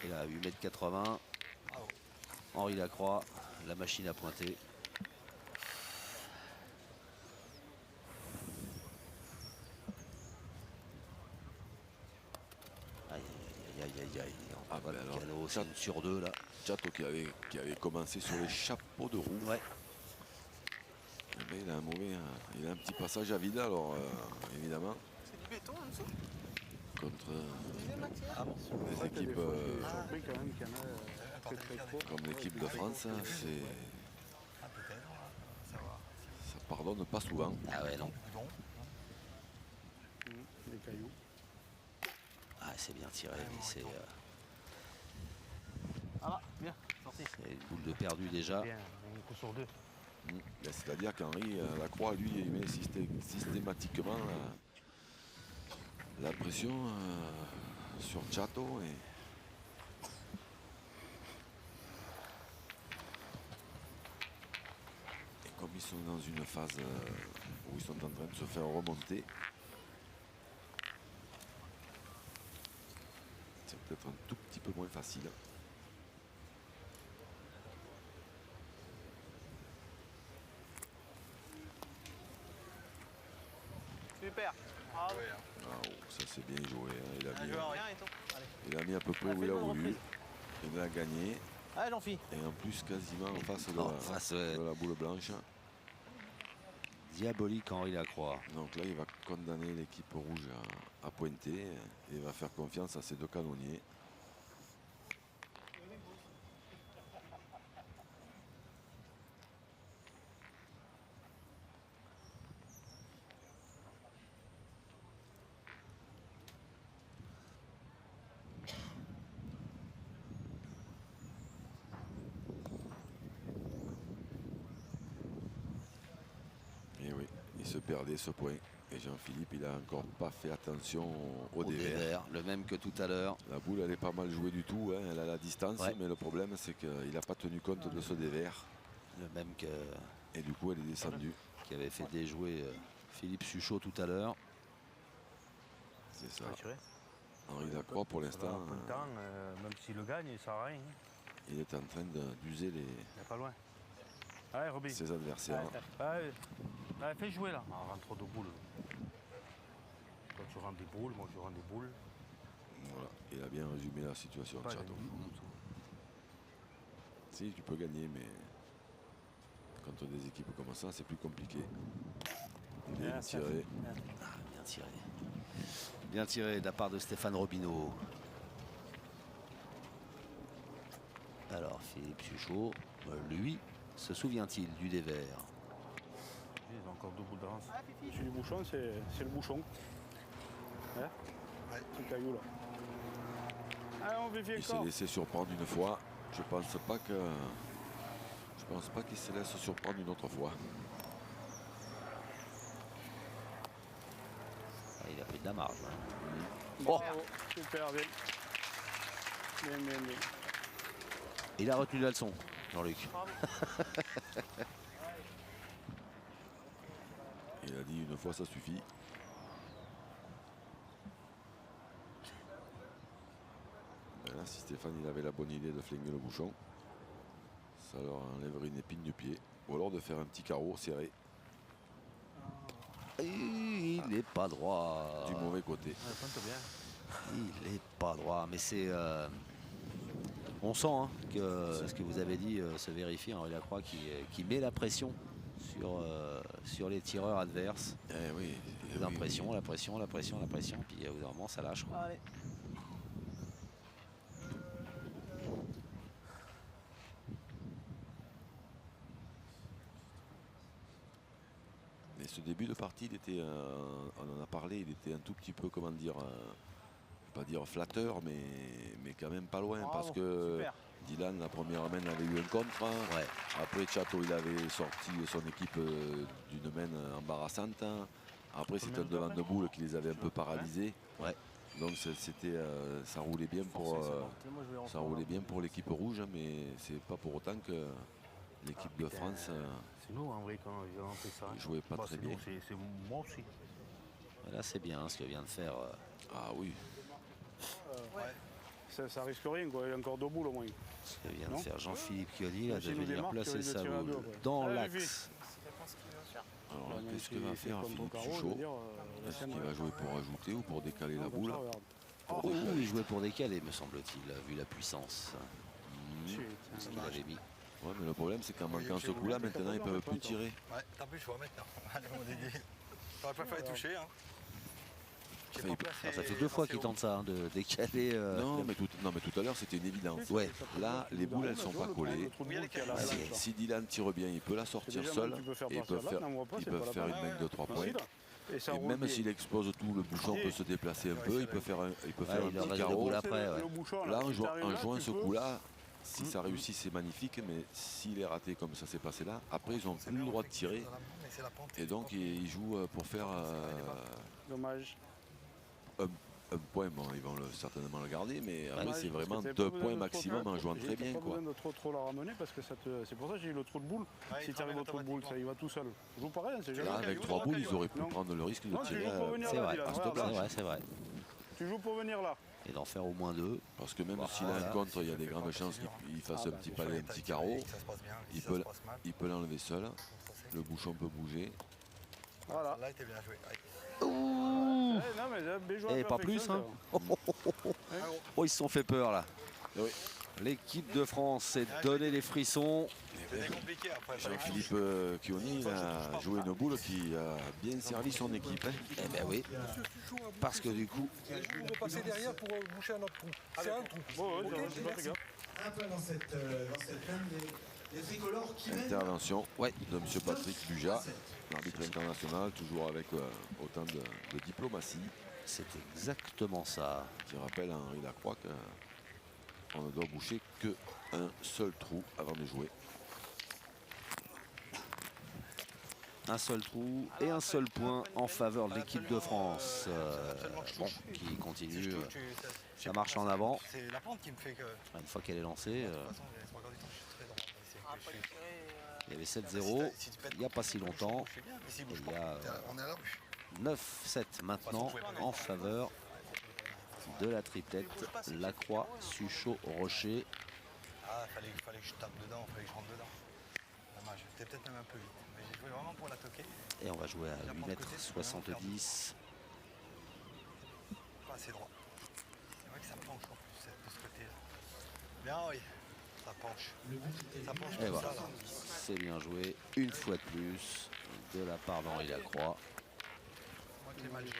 Et là, 8 mètres 80. Henri Lacroix, la machine à pointer. Aïe, aïe, aïe, aïe, aïe. Ah, Voilà, ben le alors, canot, c'est une sur deux là. Chateau qui avait commencé sur les chapeaux de roue. Ouais. Eh ben, il a un petit passage à vide alors évidemment. C'est du béton en dessous. Contre C'est des équipes surpris quand même qu'il y en a très court. comme l'équipe de France, Ah, peut-être. Ça va. ça pardonne pas souvent. Ah ouais, non. Boudon. Des cailloux. Ah, c'est bien tiré, mais c'est Ah là, bien, sorti. une boule de perdu déjà. Bien, un coup sur deux. Ben, c'est-à-dire qu'Henri Lacroix, lui, il met systématiquement la pression sur Chateau. Et comme ils sont dans une phase où ils sont en train de se faire remonter, c'est peut-être un tout petit peu moins facile. Super. Ah, ouais. Ah, oh, ça c'est bien joué. Hein. Il, a Un mis, joueur, rien et tout. Allez. il a mis à peu près On a où fait il a une bonne voulu. reprise. Il a gagné. Allez, Jean-Phi. Et en plus quasiment en face de, En face, ouais. de la boule blanche. Diabolique Henri Lacroix. Donc là il va condamner l'équipe rouge à pointer. Et il va faire confiance à ses deux canonniers. Et oui, il se perdait ce point. Et Jean-Philippe, il a encore pas fait attention au dévers. dévers, le même que tout à l'heure. La boule, elle est pas mal jouée du tout. Hein. Elle a la distance, Ouais. mais le problème, c'est qu'il n'a pas tenu compte de ce dévers. Le même que, Et du coup, elle est descendue. qui avait fait déjouer Philippe Suchot tout à l'heure. C'est ça. Retiré. Henri Lacroix, pour Ça l'instant, va un peu de temps, même s'il le gagne, ça sert à rien. Hein. il est en train d'user Il n'est pas loin. Allez, Roby. ses adversaires. Allez, allez, fais jouer là. On rentre de boules. Toi, tu rends des boules, moi, je rends des boules. Voilà. Il a bien résumé la situation de Pas Chateau. les- Si, tu peux gagner, mais contre des équipes comme ça, c'est plus compliqué. Bien Ah, ça tiré. Ah, bien tiré. Bien tiré de la part de Stéphane Robineau. Alors Philippe Suchot, lui, se souvient-il du dévers? Ils ont encore deux boules d'avance. Sur le bouchon, c'est le bouchon. Hein Ce caillou là. Allez, on vérifie Il s'est encore. laissé surprendre une fois. Je pense pas qu'il se laisse surprendre une autre fois. Ah, il a pris de la marge. Hein. Bravo, super, bien. Bien, bien, bien. Il a retenu la leçon, Jean-Luc. Il a dit une fois, ça suffit. Ben là, si Stéphane il avait la bonne idée de flinguer le bouchon, ça leur enlèverait une épine du pied. Ou alors de faire un petit carreau serré Et il n'est pas droit. du mauvais côté. Ouais, pointe bien. Il n'est pas droit, mais c'est... on sent hein, que ce que vous avez dit se vérifie. Henri Lacroix qui met la pression sur les tireurs adverses. Eh oui, eh La oui, pression, la pression, la pression, la pression. Puis au bout d'un moment, ça lâche. Quoi. Allez. Mais ce début de partie, il était, on en a parlé, il était un tout petit peu, comment dire, pas dire flatteur, mais quand même pas loin. Bravo, Parce que super. Dylan, la première main, avait eu un contre. Hein. Ouais. Après, Chateau, il avait sorti son équipe d'une main embarrassante. Hein. Après, c'était un devant de boule qui les avait un peu paralysés. Ouais. Donc c'était, ça roulait bien pour, Moi, je vais ça roulait bien pour l'équipe rouge, mais c'est pas pour autant que l'équipe de France C'est nous en vrai quand on fait ça. ne jouait pas très c'est bien. nous, c'est moi aussi. Là, c'est bien ce que vient de faire. Ah oui, Ça risque rien, quoi. Il y a encore 2 boules au moins. Ce que vient de Non. faire Jean-Philippe Chioni, là, Même de s'il nous venir démarque, placer il va sa tirer à boule deux, ouais. dans Allez, l'axe. alors là, Même qu'est-ce que s'il va fait faire contre Philippe carreau, je veux Suchot? dire, la Est-ce scène, qu'il va jouer pour ajouter ou pour décaler la comme boule? ça, regarde. Oh, il jouait pour décaler, me semble-t-il, vu la puissance Chut, ce tiens. qu'il avait mis. Ouais, mais le problème, c'est qu'en Oui, manquant chez ce vous, coup-là, mais maintenant, t'as ils pas peuvent peur, plus toi. tirer. Ouais, tant plus, je vois maintenant. Allez, mon Dédé. T'aurais pas fallu toucher, hein. J'ai Enfin, pas il peut- placé Ça fait 2 fois assez qu'il haut. tente ça, de décaler. Non, mais tout à l'heure, c'était une évidence. Ouais. Là, les boules, elles sont pas collées. Si Dylan tire bien, il peut la sortir seul et il peut faire une main de 3 points. Et même s'il expose tout, le bouchon peut se déplacer un peu, il peut faire un il petit leur reste carreau. deux boules après. Ouais. Là, en jouant ce coup-là, si ça réussit, c'est magnifique, mais s'il est raté comme ça s'est passé là, après, ils n'ont plus le droit de tirer. Et donc, ils jouent pour faire Dommage. un point. Bon, ils vont certainement le garder, mais après, Dommage, c'est parce vraiment que t'avais 2 pas points besoin de trop maximum en jouant très bien, Pas quoi. besoin de trop la ramener parce que c'est pour ça que j'ai eu le trou de boule. Ouais, Si il tu arrives au trou de boule, ça y va tout seul. Joue pareil, c'est Là, jamais. avec 3 boules, ils auraient pu Non. prendre le risque de Non, tu tirer. joues pour venir C'est là, vrai, Dylan. c'est Regarde, là. vrai, c'est vrai. Tu joues pour venir là. Et d'en faire au moins 2. Parce que même s'il a Voilà. un contre, il y a des grandes chances qu'il fasse un petit palais, un petit carreau. Il peut l'enlever seul. Le bouchon peut bouger. Voilà. Là, il était bien joué. Ouais. Non, mais bien joué à Et pas plus, perfection, hein. ça. Oh, ils se sont fait peur là. Oui. L'équipe de France s'est donné les frissons. C'était compliqué après. Jean-Philippe Chioni a joué une boule qui a bien servi son équipe. Hein. Eh ben oui, parce que du coup, Vous repassez derrière pour boucher un autre trou. C'est un trou. Bon, ouais, j'ai pas fait gaffe. Un point dans cette peine des tricolores qui mènent. Intervention de M. Patrick Buja, l'arbitre international, toujours avec autant de diplomatie, c'est exactement ça. qui rappelle à Henri Lacroix qu'on ne doit boucher qu'un seul trou avant de jouer. Un seul trou et un seul point en faveur de l'équipe de France. Bon, qui continue. Ça marche en avant. C'est la pente qui me fait que. Une fois qu'elle est lancée, De toute façon, les 3 quarts du temps, je suis très droit. C'est que je suis- il y avait 7-0 il n'y a pas si longtemps. Je suis bien, mais s'il Et bouge il y a pas, on est à la rue. 9-7 maintenant en faveur de la triplette Lacroix, Suchot, Rocher. Ah, fallait que je tape dedans, fallait que je rentre dedans. Dommage, j'étais peut-être même un peu vite. Mais j'ai joué vraiment pour la toquer. Et on va jouer à 8,70 m. Pas assez droit. C'est vrai que ça penche en plus de ce côté-là. Bien, oui. Ça penche. Ça penche Et comme voilà, ça, là. c'est bien joué une fois de plus de la part d'Henri Lacroix. Moi, j'ai mal joué.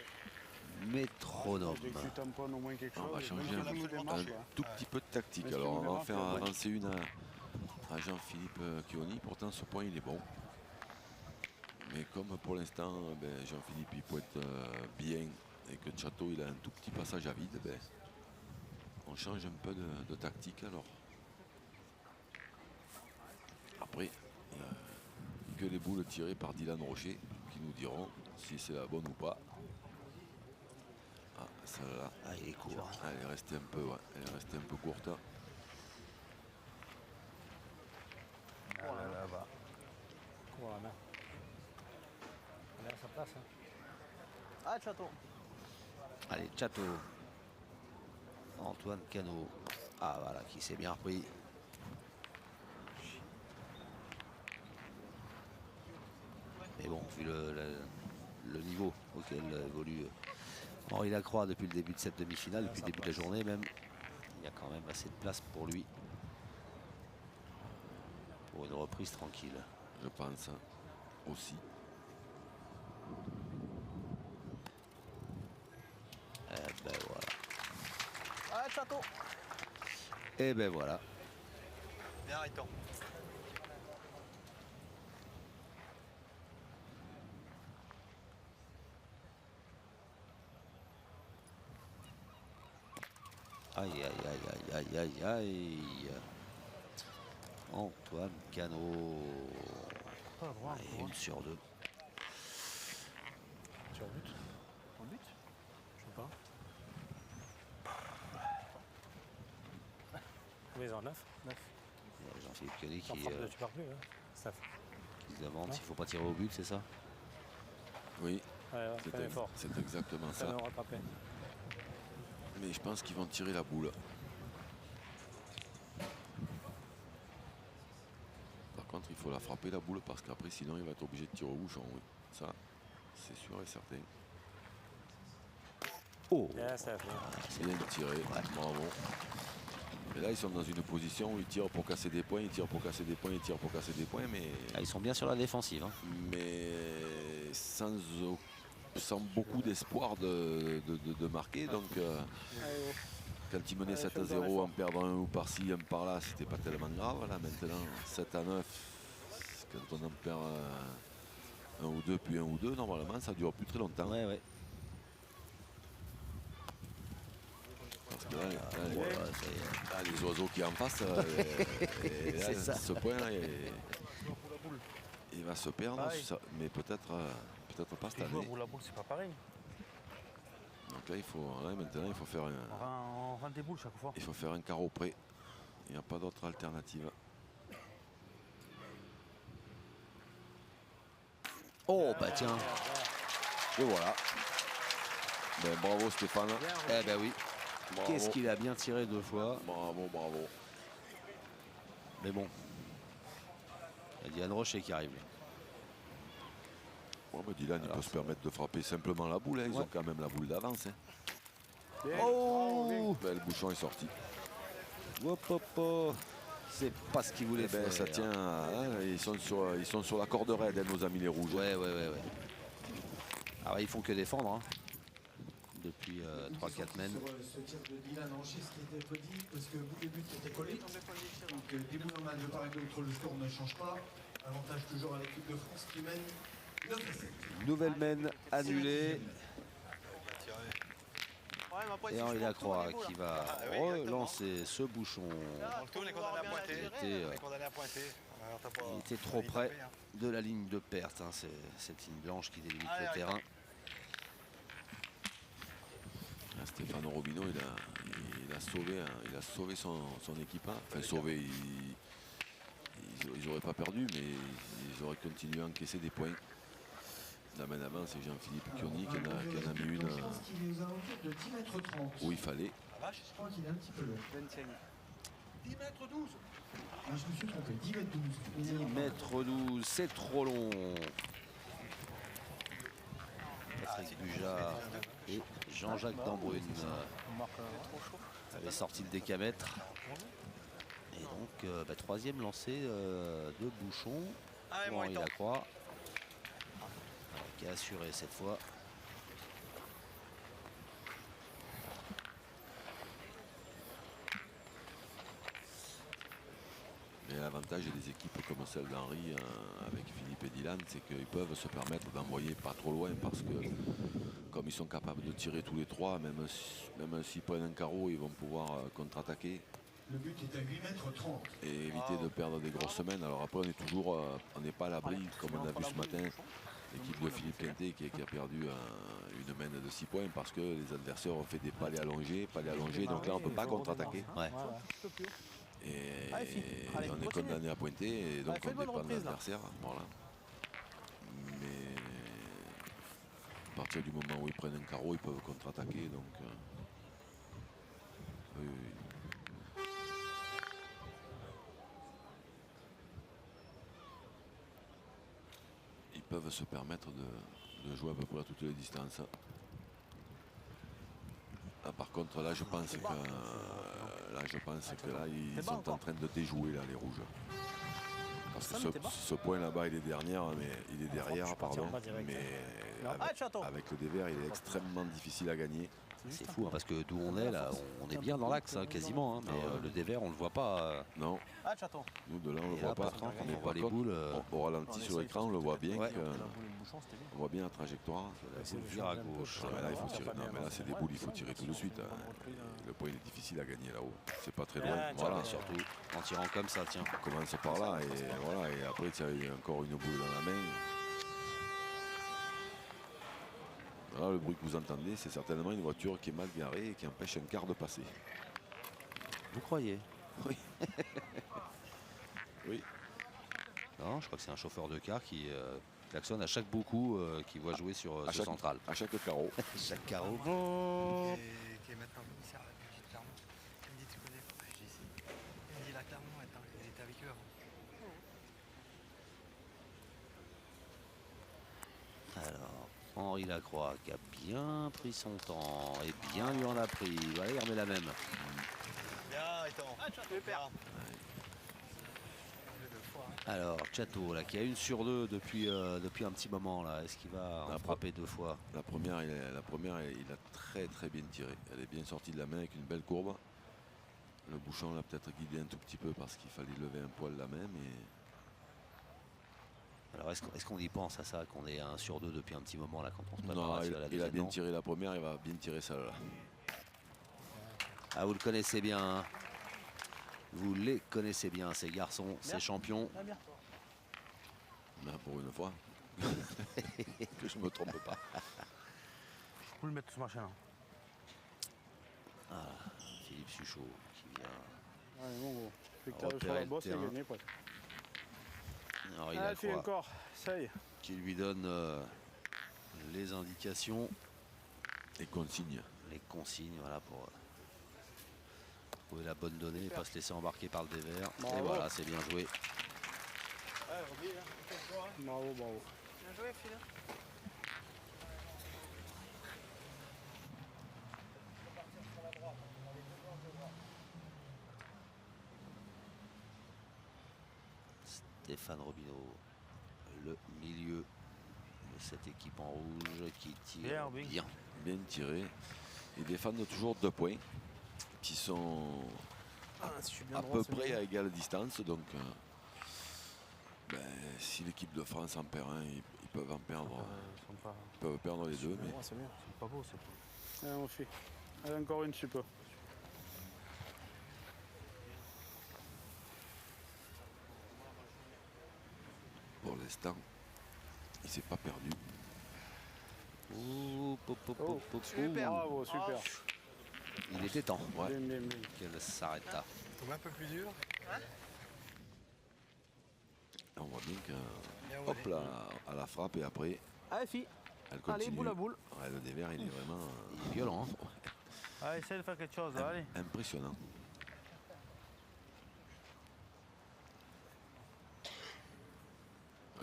Métronome. Dès que tu tamponnes au moins quelque chose. On va changer même si tu nous démarques, un quoi. tout petit peu de tactique. Est-ce Alors qu'on on va en démarque, faire ouais. avancer une à Jean-Philippe Chioni. Pourtant ce point il est bon. Mais comme pour l'instant Jean-Philippe il pointe bien et que Château il a un tout petit passage à vide, on change un peu de tactique alors. Après, que les boules tirées par Dylan Rocher qui nous diront si c'est la bonne ou pas. Ah, celle-là. Ah, il est court. Elle est restée un peu, elle est restée un peu courte. Là-bas. Cours la main. Elle est à sa place. Hein. Ah, Château. Allez, Château. Antoine Cano. Ah voilà, qui s'est bien repris. Mais bon, vu le niveau auquel évolue Henri Lacroix depuis le début de cette demi-finale, depuis le début de la journée même, il y a quand même assez de place pour lui. Pour une reprise tranquille. Je pense aussi. Eh ben voilà. Ah, Château. Et ben voilà. Bien, arrêtons. Aïe, aïe, aïe, aïe, aïe, aïe, aïe. Antoine Cano. Pas droit, Et une sur deux. Sur but. En but. Je sais pas. Combien ils ont 9 9. J'en Philippe Kelly Ça qui frappe de super plus, hein. Ça se demande Non. s'il ne faut pas tirer au but, c'est ça? Oui, fait un effort. c'est exactement Ça ça. va nous rattraper. Mais je pense qu'ils vont tirer la boule. Par contre, il faut la frapper la boule parce qu'après, sinon, il va être obligé de tirer au bouchon. Oui, ça, c'est sûr et certain. Oh, Yeah, ça a fait. Bien tiré, bravo. Et là, ils sont dans une position où ils tirent pour casser des points, ils tirent pour casser des points, ils tirent pour casser des points, mais, ah, ils sont bien sur la défensive. Hein. mais sans beaucoup d'espoir de marquer. Donc, quand ils menaient 7-0 en perdant un ou par-ci, un par-là, c'était pas tellement grave. Là, maintenant, 7-9, quand on en perd un ou deux, puis un ou deux, normalement, ça dure plus très longtemps. Ouais, ouais. Parce que là, Voilà, ça y est. là, les oiseaux qui en face, et là, C'est ça. ce point-là, il va se perdre, Pareil. mais peut-être pas cette Les joueurs année. ou la boule, c'est pas pareil. Donc là, maintenant, il faut faire On rend des boules chaque fois. il faut faire un carreau près. Il n'y a pas d'autre alternative. Oh, bah tiens. Et voilà. Ben, bravo Stéphane. Eh ben oui. Bravo. Qu'est-ce qu'il a bien tiré 2 fois. Bravo, bravo. Mais bon. Il y a Dylan Rocher qui arrive. Ouais, mais Dylan, il peut se permettre de frapper simplement la boule. Hein. Ils ont quand même la boule d'avance. Hein. Oh, Ben, le bouchon est sorti. hop, hop, hop. C'est pas ce qu'il voulait Eh ben, faire. ça tient. Hein, ils sont sur la corde raide, hein, nos amis les rouges. Ouais. Ah ouais, ils font que défendre. Hein. Depuis 3-4 mènes. Sur ce tir de Dylan Rocher, ce qui était petit, parce que les buts étaient collés. Donc des boules en match de part et d'autre, le score ne change pas. Avantage toujours à l'équipe de France qui mène 9-7. Nouvelle mène annulée. Et Henri Lacroix qui va relancer ce bouchon. On est condamné à pointer. Était, On est condamné à pointer. Alors, t'as pas- Il était trop t'as près tapé, hein. de la ligne de perte. Hein. C'est cette ligne blanche qui délimite Allez, le allez. terrain. Ah, Stéphane Robino, il a sauvé son équipe. Hein. Enfin, sauvé, ils n'auraient pas perdu, mais ils auraient continué à encaisser des points. La main d'avant, c'est Jean-Philippe Kioni qui en a mis une Je pense qu'il est aux alentours de 10 mètres 30. où il fallait. La vache, Je crois qu'il est un petit peu long. 10 mètres 12. Ah, je me suis trompé, 10 mètres 12. 10 mètres 12, c'est trop long. Patrick Bujard et Jean-Jacques Dambrune avaient sorti le décamètre. Et donc, troisième lancé de bouchon Allez, pour moi, Henri il tente. Lacroix. Qui a assuré cette fois. Mais l'avantage des équipes comme celle d'Henri avec Philippe et Dylan, c'est qu'ils peuvent se permettre d'envoyer pas trop loin parce que comme ils sont capables de tirer tous les trois, même s'ils prennent un carreau, ils vont pouvoir contre-attaquer Le but est à 8 mètres 30. et éviter de perdre des grosses semaines. Alors après, on n'est pas à l'abri, comme on a vu ce matin, l'équipe de Philippe Quintet qui a perdu une mène de 6 points parce que les adversaires ont fait des palets allongés, donc là on ne peut pas contre-attaquer. Ouais. Et Allez, on est continue. condamné à pointer et donc Fais on une bonne dépend de reprise, là. l'adversaire. Voilà. Mais à partir du moment où ils prennent un carreau, ils peuvent contre-attaquer. Donc, oui. Ils peuvent se permettre de jouer à peu près à toutes les distances. Ah, par contre, là, je pense que là, ils sont en train de déjouer là, les rouges. Parce que ce point là-bas, il est derrière, mais il est derrière, pardon. Mais avec le dévers, il est extrêmement difficile à gagner. C'est fou hein, parce que d'où on est là, on est bien dans l'axe hein, quasiment. Hein, mais le dévers, on le voit pas. Non, Ah, chaton. nous de là, on le Et voit là, pas. par contre, on Mais voit par les contre, boules. au ralenti sur l'écran, on le voit bien. Ouais. On voit bien la trajectoire. La boule vire à gauche. Non, mais là, il faut tirer. Non, mais là, c'est des boules, il faut tirer tout de suite. Hein. Le point, il est difficile à gagner là-haut. C'est pas très loin. Voilà. Voilà, surtout en tirant comme ça, tiens. On commence par là et voilà. Et après, il y a encore une boule dans la main. Là, le bruit que vous entendez, c'est certainement une voiture qui est mal garée et qui empêche un car de passer. Vous croyez? Oui. Oui. Non, je crois que c'est un chauffeur de car qui klaxonne à chaque beaucoup qui voit jouer sur ce central. À chaque carreau. Chaque carreau. Qui est maintenant commissaire à la Belgique Clermont. Il me dit tu connais pas? Je dis si. Il me dit la Clermont, attends, il était avec eux avant. Alors, Henri Lacroix qui a bien pris son temps et bien lui en a pris. Voilà, il remet la même. Bien, Ethan. Super. Alors, Chateau, là, qui a 1 sur 2 depuis un petit moment, là. Est-ce qu'il va en frapper 2 fois? La première, il a très très bien tiré. Elle est bien sortie de la main avec une belle courbe. Le bouchon l'a peut-être guidé un tout petit peu parce qu'il fallait lever un poil la main. Mais... Alors, est-ce qu'on y pense à ça, qu'on est à 1 sur 2 depuis un petit moment, là, quand on se prépare non, à la il a deuxième, bien non tiré la première, il va bien tirer celle-là. Ah, vous le connaissez bien, hein. Vous les connaissez bien, ces garçons, ces champions. Là, pour une fois, que je me trompe pas. Je peux le mettre ce machin-là. Ah, Philippe Suchot qui vient. Allez, bon, bon. Dès que tu arrives sur repérer la le bosse, c'est terrain. gagné, presque. Henri Ah, tu Lacroix encore, ça y est. qui lui donne les indications, Les consignes. les consignes, voilà, pour trouver la bonne donnée et pas se laisser embarquer par le dévers. Et Bravo. voilà, c'est bien joué. Bravo, bravo. Bien joué, Phil. Stéphane Robineau, le milieu de cette équipe en rouge qui tire Bien, oui. bien. Bien tiré. Ils défendent toujours 2 points qui sont à peu près à égale distance. Donc, si l'équipe de France en perd un, ils peuvent en perdre. Ils peuvent perdre les deux. Mais C'est bien. C'est pas beau, c'est pas. Allez, mon fils. Allez, encore une, tu peux. pour l'instant, il s'est pas perdu. Ouh, pop, pop, pop, pop, Super. ouh. Bravo, super. Il était temps Ouais. Bien, bien, bien. qu'elle s'arrête là. Tombe un peu plus dur. On voit bien Bien que, hop volé. là, à la frappe et après, Allez, fille. elle continue. Allez, boule à boule. Ouais, le dévers, il est vraiment Il est violent, hein. Allez, essaye de faire quelque chose, allez. impressionnant.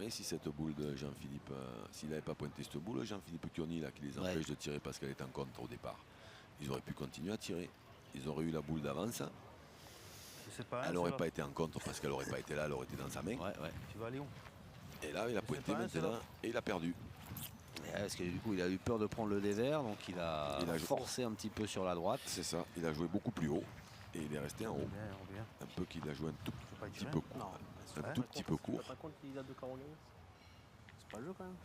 Et si cette boule de Jean-Philippe, s'il n'avait pas pointé cette boule, Jean-Philippe Kioni, là, qui les empêche de tirer parce qu'elle est en contre au départ, ils auraient pu continuer à tirer. Ils auraient eu la boule d'avance. Je sais pas. Elle n'aurait pas été en contre parce qu'elle n'aurait pas été là, elle aurait été dans sa main. Ouais, ouais. Tu vas aller où? Et là, il a pointé pas, c'est maintenant là. et il a perdu. Ouais, parce que du coup, il a eu peur de prendre le dévers, donc il a forcé un petit peu sur la droite. C'est ça, il a joué beaucoup plus haut et il est resté en haut. Bien, on revient. Un peu qu'il a joué un tout pas petit tirer. peu court. Un tout petit peu court. Par contre, il a 2 carreaux gagnés. C'est pas le jeu quand même.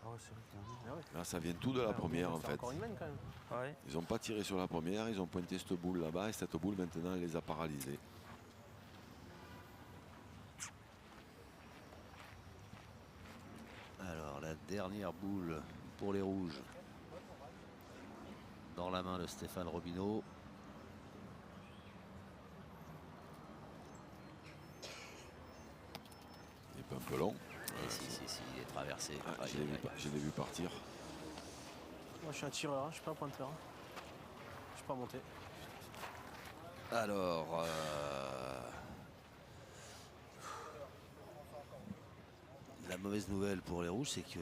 Ah ouais, c'est vrai qu'il y en a. Là, ça vient tout de la première en C'est fait. encore une main quand même. Ouais. Ils n'ont pas tiré sur la première, ils ont pointé cette boule là-bas et cette boule maintenant elle les a paralysés. Alors, la dernière boule pour les rouges. Dans la main de Stéphane Robineau. Il est un peu long. Et si, il est traversé. Ah, Aïe, je l'ai aïe, vu, aïe. je l'ai vu partir. Moi je suis un tireur, hein, je suis pas un pointeur. Je suis pas monté. Alors, la mauvaise nouvelle pour les rouges, c'est qu'il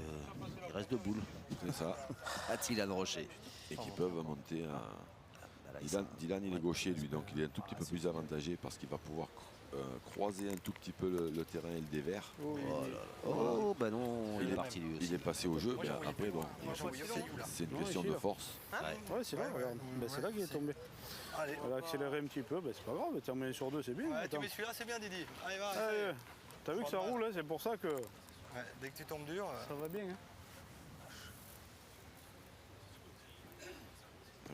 reste 2 boules. C'est ça. À Dylan Rocher. Et qui peuvent monter à. Bah là, il Dylan, il est gaucher lui, donc il est un tout petit peu plus avantagé parce qu'il va pouvoir croiser un tout petit peu le terrain et le dévers. Oh, là là. Oh, bah non, il est parti lui aussi. Il est passé au jeu, mais après, bon, c'est une question de force. Ouais. Ouais, c'est là, regarde. Ben, c'est là qu'il est tombé. Allez. Elle a accéléré un petit peu, ben, c'est pas grave, terminer sur 2, c'est bien. Ouais, tu Attends. mets celui-là, c'est bien, Didi. Allez, va. Allez, essaye. t'as vu que ça roule, hein, c'est pour ça que Ouais, dès que tu tombes dur. ça va bien. Hein.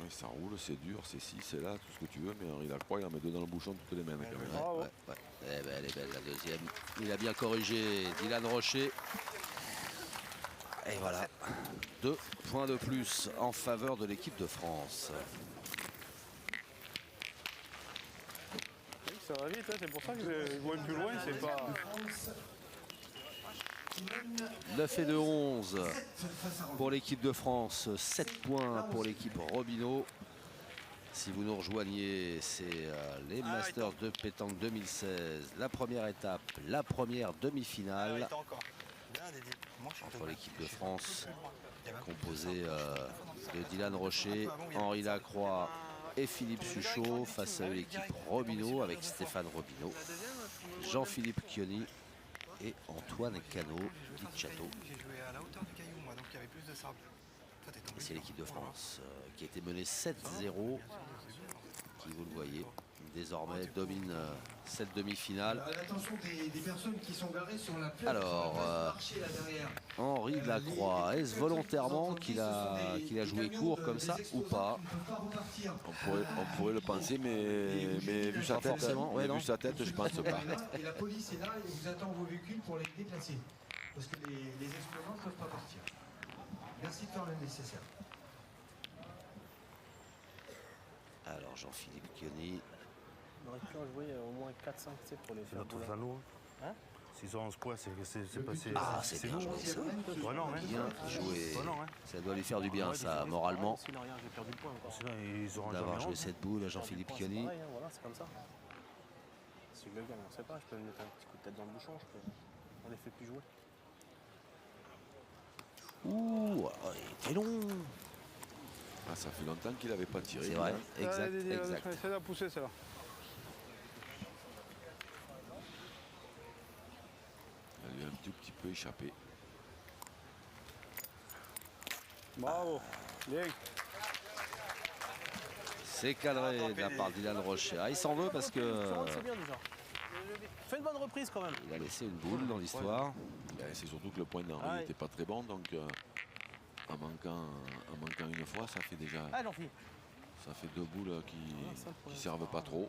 Oui, ça roule, c'est dur, c'est ci, c'est là, tout ce que tu veux, mais il a croix, il en met 2 dans le bouchon, toutes les mains quand même. Bravo. Ouais. Eh ben, elle est belle la deuxième. Il a bien corrigé Dylan Rocher. Et voilà, 2 points de plus en faveur de l'équipe de France. Ça va vite, hein, c'est pour ça que je vois plus loin, c'est pas... 9 et de 11 pour l'équipe de France, 7 points pour l'équipe Robineau. Si vous nous rejoignez, c'est les Masters de pétanque 2016, la première étape, la première demi-finale entre l'équipe de France composée de Dylan Rocher, Henri Lacroix et Philippe Suchot, face à l'équipe Robineau avec Stéphane Robineau, Jean-Philippe Chioni et Antoine Cano, dit Château. J'ai joué à la hauteur du caillou, moi, donc il y avait plus de sable. Et c'est l'équipe de France qui a été menée 7-0, qui, vous le voyez, désormais domine cette demi-finale. À l'attention des personnes qui sont garées sur la plage. Alors, Marcher là derrière. Henri Lacroix, est-ce volontairement qu'il a joué court comme ça ou pas? On pourrait le penser, mais vu sa tête, forcément, ouais, vu sa tête, je pense pas. Et la police est là et vous attend vos véhicules pour les déplacer. Parce que les exposants ne peuvent pas partir. Merci de faire le nécessaire. Alors Jean-Philippe Chioni. On aurait pu en jouer au moins 4-5 pour les C'est faire notre bouler. fanot. Hein? S'ils ont 11 points, c'est passé. Ah, c'est bien joué ça. Ouais, non, hein. Bien joué. Ouais, non, hein. Ça doit lui faire du bien, ça, moralement, Sinon, regarde, j'ai perdu le point encore. Sinon, ils auront d'avoir jamais joué 11. cette boule, Jean-Philippe C'est Chioni. pareil, hein, voilà, c'est comme ça. Si je le gagne, on sait pas, je peux me mettre un petit coup de tête dans le bouchon, on les fait plus jouer. Ouh, il était long. Ah, ça fait longtemps qu'il n'avait pas tiré. C'est vrai, hein. exact, Allez, exact. essaie de la pousser, celle-là. Elle lui a un tout petit peu échappé. Bravo, bien. C'est cadré de la part de Dylan Rocher. Ah, il s'en veut parce que C'est bien déjà. Fais une bonne reprise quand même. il a laissé une boule dans l'histoire. C'est surtout que le point d'Henri Ah ouais. n'était pas très bon, donc en manquant une fois, ça fait déjà Ah, j'en finis. ça fait deux boules qui servent pas trop.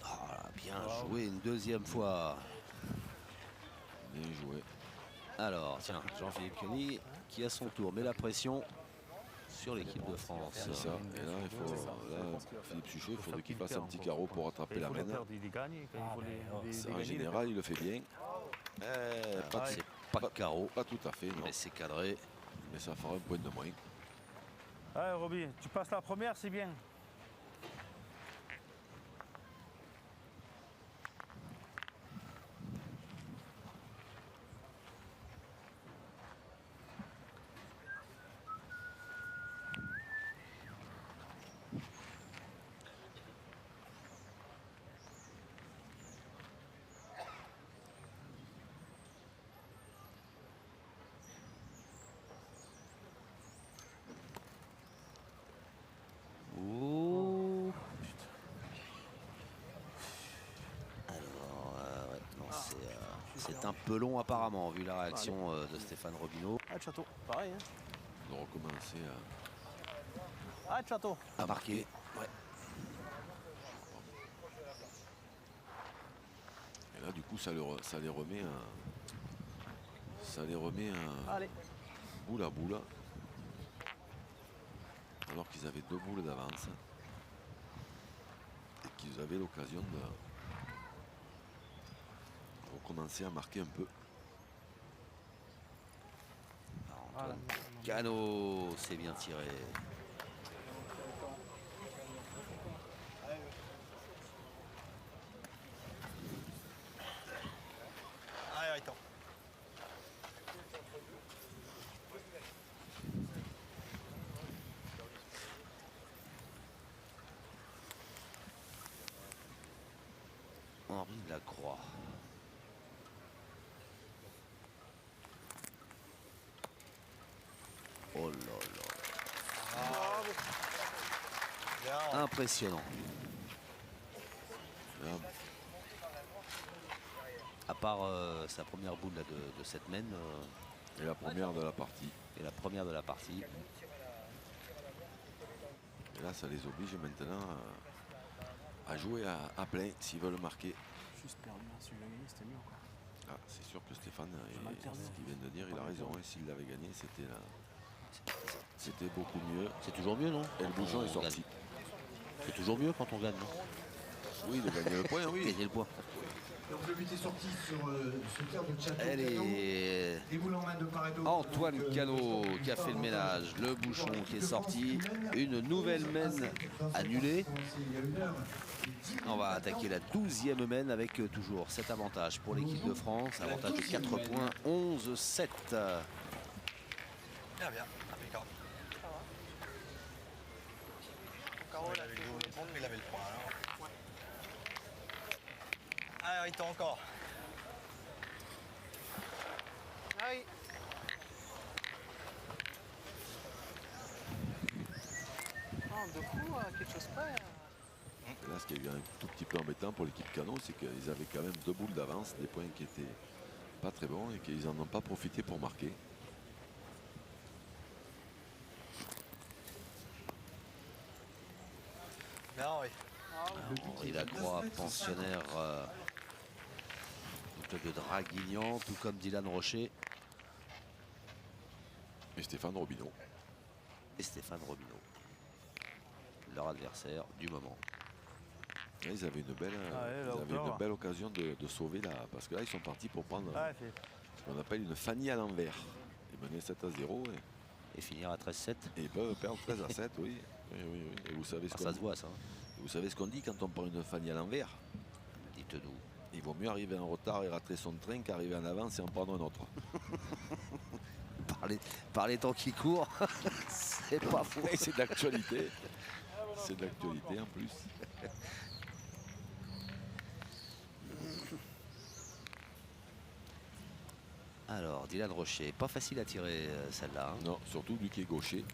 Ah, bien joué une deuxième fois. Bien joué. Alors, tiens, Jean-Philippe Chioni qui à son tour met la pression sur l'équipe de France. C'est ça. Et là, Philippe Suchot, il faudrait qu'il fasse un petit carreau pour rattraper la Il faut main. les perdre, il les gagne. Quand il faut les En gagner, général, il le fait bien. C'est pas de carreau, Pas tout à fait, non. mais c'est cadré. Mais ça fera un point de moins. Allez, Roby, tu passes la première, c'est bien. Ouh. Alors, ouais, non, c'est un peu long apparemment, vu la réaction de Stéphane Robineau. Ah, le château, pareil. Hein. De recommencer Ah, le château. À marquer. Ouais. Et là, du coup, ça les remet Allez. boule à boule. Alors qu'ils avaient deux boules d'avance. Et qu'ils avaient l'occasion de recommencer à marquer un peu. Antoine Cano, c'est bien tiré. Allez, attends. Henri Lacroix. Oh là là. Impressionnant. Là, À part sa première boule là, de cette mène et la première de la partie. et la première de la partie. Et là, ça les oblige maintenant à jouer à plein s'ils veulent marquer. Juste perdu, hein. Si je l'ai gagné, c'était mieux encore. Ah, c'est sûr que Stéphane, ce qu'il vient de dire, il a raison. Et s'il l'avait gagné, c'était beaucoup mieux. C'est toujours mieux, non? Et le Quand bouchon on est sorti. gagne. C'est toujours mieux quand on gagne, non? Oui, de gagner le point, oui. Gagner le point. Donc le but est sorti sur ce terre de Château. Elle est Des boules en main de part et d'autre. Antoine Donc, Cano qui a fait le ménage. Le bouchon qui est sorti. Une nouvelle mène annulée. On va attaquer la 12e mène avec toujours cet avantage pour l'équipe de France. Avantage de 4 points, 11-7. Bien, bien, impeccable. Il avait le double compte, mais il avait le point alors. Ah, il tend encore. Ah oui. Ah, de coup, quelque chose près. Et là, ce qui est un tout petit peu embêtant pour l'équipe Cano, c'est qu'ils avaient quand même 2 boules d'avance, des points qui étaient pas très bons et qu'ils n'en ont pas profité pour marquer. Bien, oui. Henri Lacroix, pensionnaire du club de Draguignan, tout comme Dylan Rocher Et Stéphane Robineau. et Stéphane Robineau. Leur adversaire du moment. Là, ils avaient une belle, la ils avaient hauteur, une là. belle occasion de sauver là, parce que là, ils sont partis pour prendre Ouais, ce qu'on appelle une Fanny à l'envers. Ils menaient 7-0 Et finir à 13-7. et ils peuvent perdre 13-7, oui. Oui, oui, oui. Et vous savez ce Ah, qu'on ça se voit, ça. vous savez ce qu'on dit quand on prend une Fanny à l'envers? Dites-nous. Il vaut mieux arriver en retard et rater son train qu'arriver en avance et en prendre un autre. Par les temps qui courent, c'est pas faux. Et c'est d'actualité. C'est d'actualité en plus. Alors, Dylan Rocher, pas facile à tirer celle-là. Hein. Non, surtout lui qui est gaucher.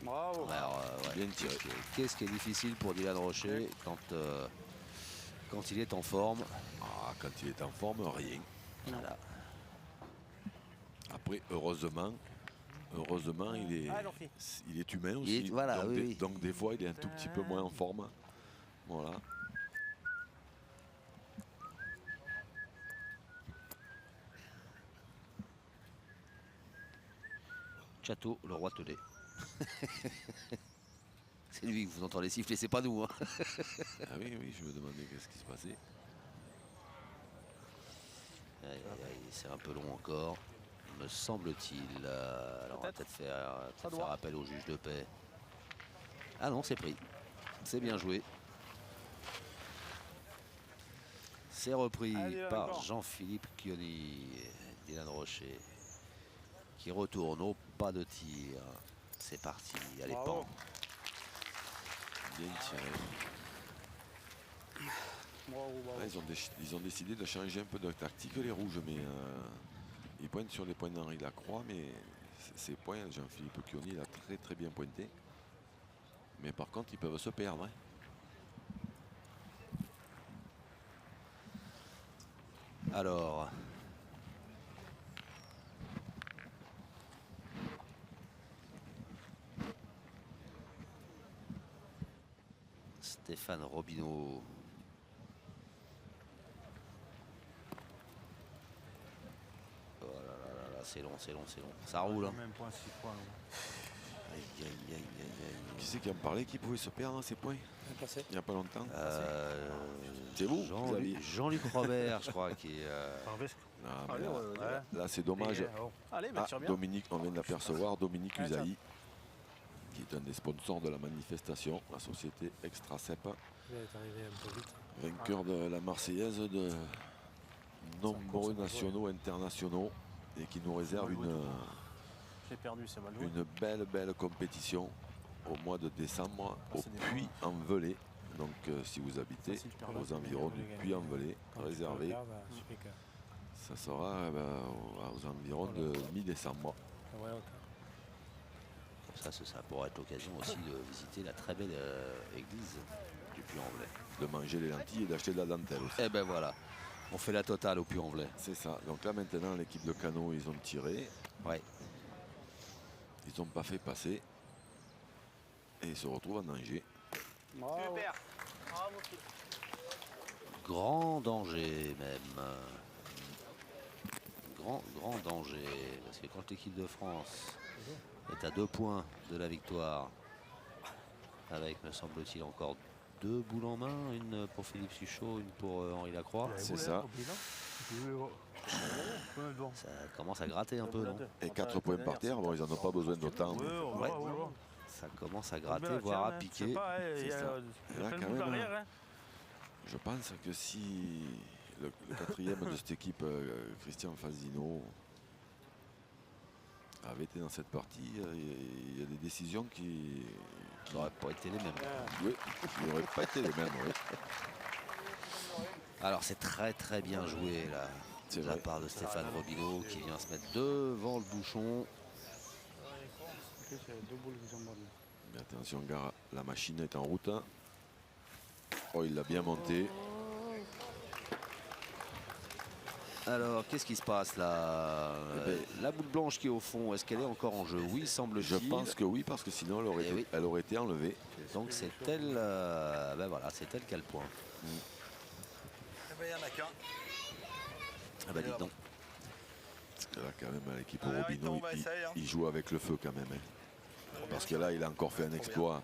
Bravo. Alors, ouais, Bien tiré. qu'est-ce qui est difficile pour Dylan Rocher quand il est en forme? Ah, quand il est en forme, rien. Voilà. Après, heureusement, il est humain aussi. Il est- voilà, donc, oui, des, oui. donc des fois, il est un tout petit peu moins en forme. Voilà. Château, le roi Telé. C'est lui que vous entendez siffler, c'est pas nous. Hein. Ah oui, oui, je me demandais qu'est-ce qui se passait. Aïe, aïe, aïe, c'est un peu long encore, me semble-t-il. Alors on va peut-être faire appel au juge de paix. Ah non, c'est pris. C'est bien joué. C'est repris Allez, Dylan, par encore. Jean-Philippe Chioni. Dylan Rocher qui retourne au pas de tir. C'est parti, allez, Bravo. pan. Bien tiré. Bravo, bravo. Là, ils ont décidé de changer un peu de tactique, les rouges, mais ils pointent sur les points d'Henri Lacroix, mais ces points, Jean-Philippe Chioni, il a très très bien pointé. Mais par contre, ils peuvent se perdre. Hein. Alors, Stéphane Robineau. Oh là là là là, c'est long, c'est long, c'est long. Ça roule. Hein. Même point, 6 points. Aïe, aïe, aïe, aïe, aïe. Qui c'est qui en parlait qui pouvait se perdre ces points il n'y a pas longtemps? C'est vous, Xavier. Jean-Luc Robert, je crois, qui est... Ah, mais Allez, là, c'est dommage. Allez, Ah, sur bien. Dominique, on vient d'apercevoir Dominique Ouais, ça. Usaï, qui est un des sponsors de la manifestation, la société Extracep, Vous êtes arrivé un peu vite. vainqueur de la Marseillaise de nombreux nationaux, internationaux, et qui nous réserve J'ai perdu, c'est mal joué. une belle compétition au mois de décembre au c'est des Puy-en-Velay. Donc si vous habitez Facile, perdant, aux environs du mais Puy-en-Velay, réservé, ça sera aux environs de mi-décembre. Ça pourrait être l'occasion aussi de visiter la très belle église du Puy-en-Velay. De manger les lentilles et d'acheter de la dentelle aussi. Eh ben voilà, on fait la totale au Puy-en-Velay. C'est ça. Donc là maintenant l'équipe de Cano, ils ont tiré. Ouais. Ils n'ont pas fait passer. Et ils se retrouvent en danger. Bravo. Super. Bravo, Grand danger même. grand danger. Parce que quand l'équipe de France est à 2 points de la victoire, avec, me semble-t-il, encore 2 boules en main, une pour Philippe Suchot, une pour Henri Lacroix. C'est ça. Ça commence à gratter un peu, non? Et 4 points par terre, bon, ils n'en ont pas besoin d'autant. Ouais. Ça commence à gratter, voire à piquer. C'est ça. Et là, quand même, je pense que si le quatrième de cette équipe, Christian Falzino, avait été dans cette partie, il y a des décisions qui n'auraient pas été les mêmes. Oui, qui n'auraient pas été les mêmes, oui. Alors c'est très bien joué là, de la part de Stéphane Robineau qui vient se mettre devant le bouchon. Mais attention gars, la machine est en route. Oh, il l'a bien monté. Alors, qu'est-ce qui se passe là? La boule blanche qui est au fond, est-ce qu'elle est encore en jeu? Oui, semble-t-il. Je pense que oui, parce que sinon elle aurait été enlevée. Donc c'est elle, ben voilà, c'est elle qui a le point. Eh ben, il y en a qu'un. Ah bah dites donc. Là quand même l'équipe Robineau, il joue avec le feu quand même. Hein. Parce que là il a encore fait un exploit.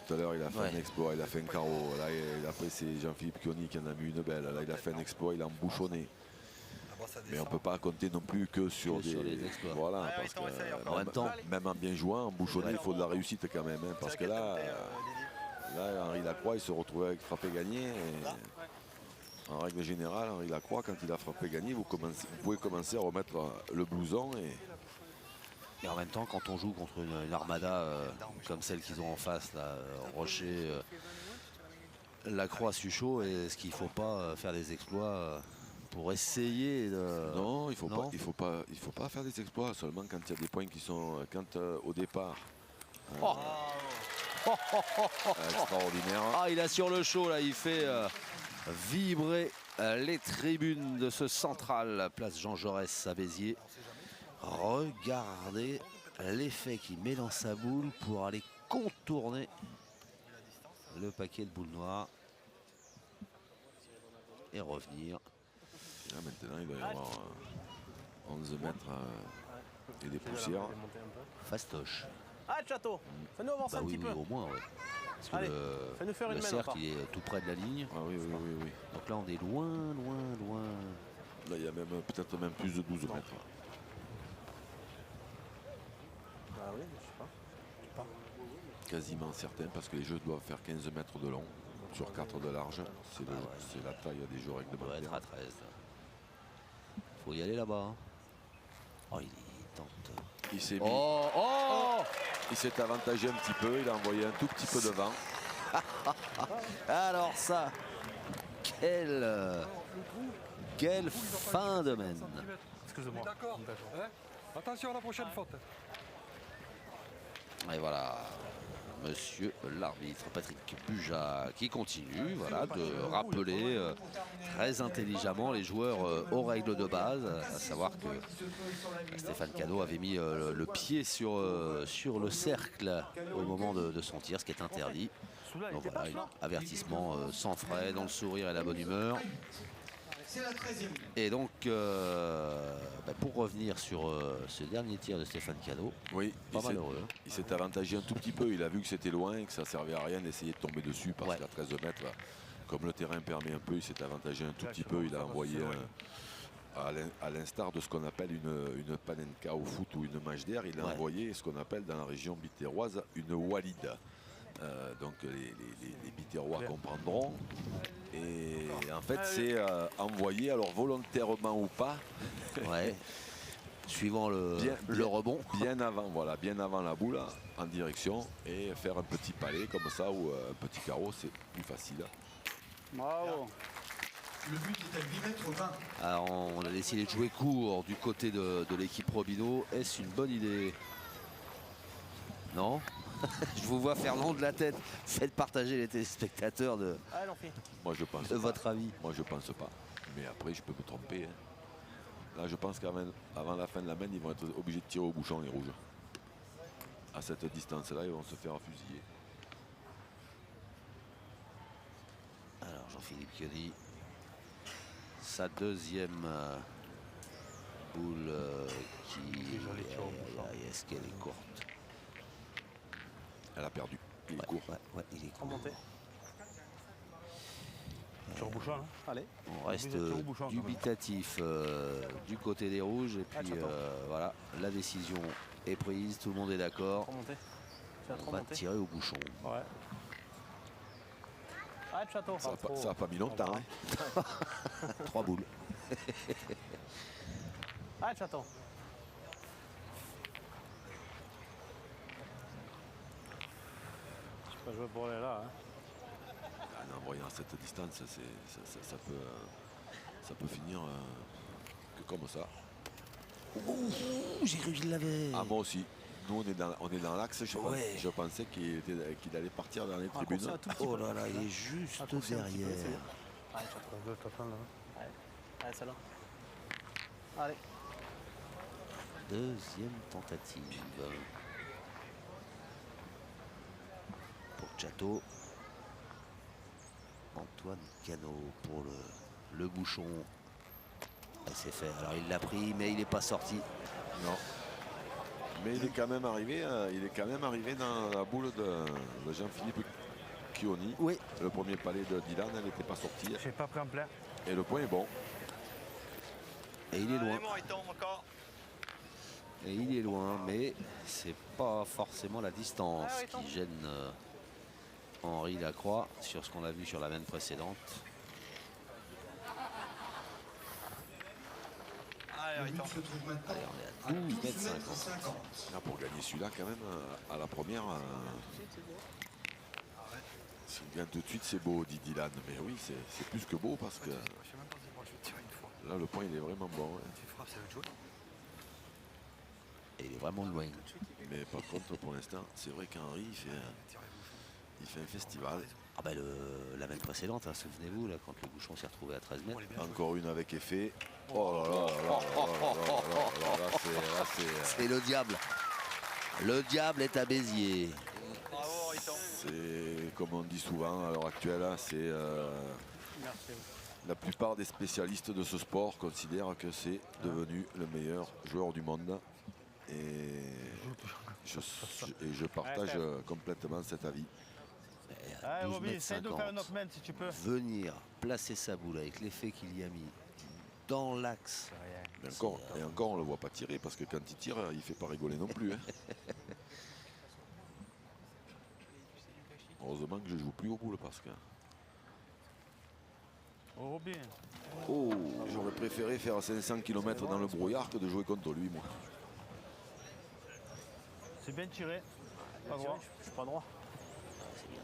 Tout à l'heure il a fait un exploit, il a fait un carreau. Là après c'est Jean-Philippe Chioni qui en a mis une belle. Là il a fait un exploit, il a embouchonné. Mais on ne peut pas compter non plus que sur des exploits. Voilà, parce que en même temps, même en bien jouant, en bouchonné, il faut de la réussite quand même. Hein, parce que là, Henri Lacroix, il se retrouvait avec frappé gagné. En règle générale, Henri Lacroix, quand il a frappé gagné, vous pouvez commencer à remettre le blouson. Et en même temps, quand on joue contre une armada comme celle qu'ils ont en face, là, Rocher, Lacroix, Suchot, est-ce qu'il ne faut pas faire des exploits pour essayer de... Non, il faut pas faire des exploits, seulement quand il y a des points qui sont... Quand au départ... extraordinaire. Ah, il a sur le show, là, il fait vibrer les tribunes de ce central, place Jean Jaurès à Béziers. Regardez l'effet qu'il met dans sa boule pour aller contourner le paquet de boules noires et revenir. Là, maintenant, il doit y avoir 11 mètres et des poussières. Fastoche. Ah, Château, fais-nous avancer un petit peu. Au moins, ouais. Parce que allez, fais-nous faire une main. Le cercle, il est tout près de la ligne. Ah oui. Donc là, on est loin. Là, il y a même peut-être même plus de 12 mètres. Ah oui, je sais pas. Quasiment certain, parce que les jeux doivent faire 15 mètres de long sur 4 de large. C'est la taille des jeux réglementaires. On doit être à 13. Faut y aller là-bas. Hein. Oh, il tente. Il s'est mis. Il s'est avantagé un petit peu. Il a envoyé un tout petit peu devant. Alors ça, quelle fin de mène. Excusez-moi. D'accord. Hein? Attention à la prochaine faute. Et voilà, monsieur l'arbitre Patrick Buja qui continue de rappeler très intelligemment les joueurs aux règles de base, à savoir que Stéphane Cano avait mis le pied sur le cercle au moment de son tir, ce qui est interdit. Donc voilà, avertissement sans frais, dans le sourire et la bonne humeur. Et donc, pour revenir sur ce dernier tir de Stéphane Cano, pas malheureux. Il s'est avantagé un tout petit peu. Il a vu que c'était loin et que ça servait à rien d'essayer de tomber dessus parce qu'à 13 mètres, comme le terrain permet un peu, il s'est avantagé un tout petit peu. Il a envoyé, à l'instar de ce qu'on appelle une panenka au foot ou une match d'air, il a envoyé ce qu'on appelle dans la région biterroise une walide. Donc les Biterrois comprendront. Et en fait c'est envoyé, alors volontairement ou pas, suivant le rebond, bien avant la boule, en direction, et faire un petit palais comme ça ou un petit carreau, c'est plus facile. Bravo. Le but est à 8 mètres 20. Alors on a décidé de jouer court du côté de l'équipe Robineau. Est-ce une bonne idée? Non. Je vous vois faire long de la tête. Faites partager les téléspectateurs de votre avis. Moi je pense pas. Mais après je peux me tromper. Hein. Là je pense qu'avant la fin de la main, ils vont être obligés de tirer au bouchon les rouges. À cette distance-là, ils vont se faire fusiller. Alors Jean-Philippe Chioni, sa deuxième boule qui... Déjà les tirs au bouchon. Est-ce qu'elle est courte? Elle a perdu. Il est Ouais, court. ouais, il est court. Remontez. Tir au bouchon, hein. Allez. On reste Vous êtes sur le bouchon, quand même. dubitatif du côté des rouges. Et puis Château. voilà, la décision est prise. Tout le monde est d'accord. Remontez. Tu vas te On va remonter. tirer au bouchon. Ouais. Arrête, Château. Ça a pas mis longtemps. Hein. 3 boules. Arrête, Château. Je peux pas jouer pour aller là. Hein. En voyant cette distance, ça peut finir que comme ça. Ouh, j'ai cru qu'il l'avait. Ah, moi aussi. Nous, on est dans l'axe. Ouais. Je pensais qu'il allait partir dans les tribunes. Raccourcis un tout petit Oh peu. là là, il est juste Raccourcis un petit peu, derrière. c'est bien. Allez, Château. Ça doit être fin, là. Allez, celle-là. Allez. Deuxième tentative. Pour Chateau. Antoine Cano pour le bouchon. Et c'est fait. Alors il l'a pris, mais il n'est pas sorti. Non. Mais il est quand même arrivé dans la boule de Jean-Philippe Chioni. Oui. Le premier palais de Dylan, elle n'était pas sortie. J'ai pas pris en plein. Et le point est bon. Et il est loin. Bon, il tombe encore. Et il est loin, mais c'est pas forcément la distance Ah oui, attends. qui gêne Henri Lacroix sur ce qu'on a vu sur la veine précédente. Allez, Le il but tombe. se trouve maintenant Allez, on est à à 12 12 mètres mètres 50. 50. Là, pour gagner celui-là, quand même, à la première, si on gagne tout de suite, c'est beau, dit Dylan. Mais oui, c'est plus que beau parce que Je sais même pas si moi je vais tirer une fois. là, le point, il est vraiment bon. Hein. Tu frappes, ça veut jouer. Et il est vraiment loin. Mais par contre, pour l'instant, c'est vrai qu'Henri, il fait un festival. Ah ben la veine précédente, hein, souvenez-vous, là, quand le bouchon s'est retrouvé à 13 mètres. Encore une avec effet. Oh là là là là là là là, C'est le diable. Le diable est à Béziers. Bravo, il tombe. c'est comme on dit souvent à l'heure actuelle, hein, c'est Merci. la plupart des spécialistes de ce sport considèrent que c'est devenu le meilleur joueur du monde. Et je partage complètement cet avis. À Allez, 12 Roby, mètres essaye de faire 50. une autre main si tu peux. Venir placer sa boule avec l'effet qu'il y a mis dans l'axe. Et encore, on ne le voit pas tirer parce que quand il tire, il ne fait pas rigoler non plus. Hein. Heureusement que je joue plus aux boules parce que Oh, Roby. j'aurais préféré faire 500 km dans le brouillard que de jouer contre lui, moi. C'est bien tiré. Pas droit. Je suis pas droit.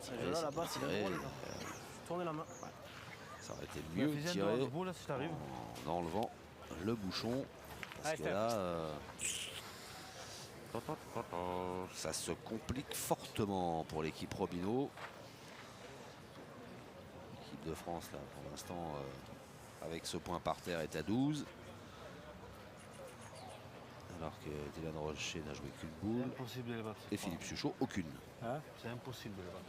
C'est bien Et là, tiré, là-bas, c'est c'est bien bien tiré. droit, les gars. Tournez la main. Ça aurait été Il y a mieux Fizien tiré de boule, si t'arrives. en enlevant le bouchon. Parce Allez, que Steph. là, ça se complique fortement pour l'équipe Robineau. L'équipe de France, là, pour l'instant, avec ce point par terre, est à 12. Alors que Dylan Rocher n'a joué qu'une C'est boule. impossible de les battre. Et Philippe Suchot, aucune. Hein, c'est impossible de les battre.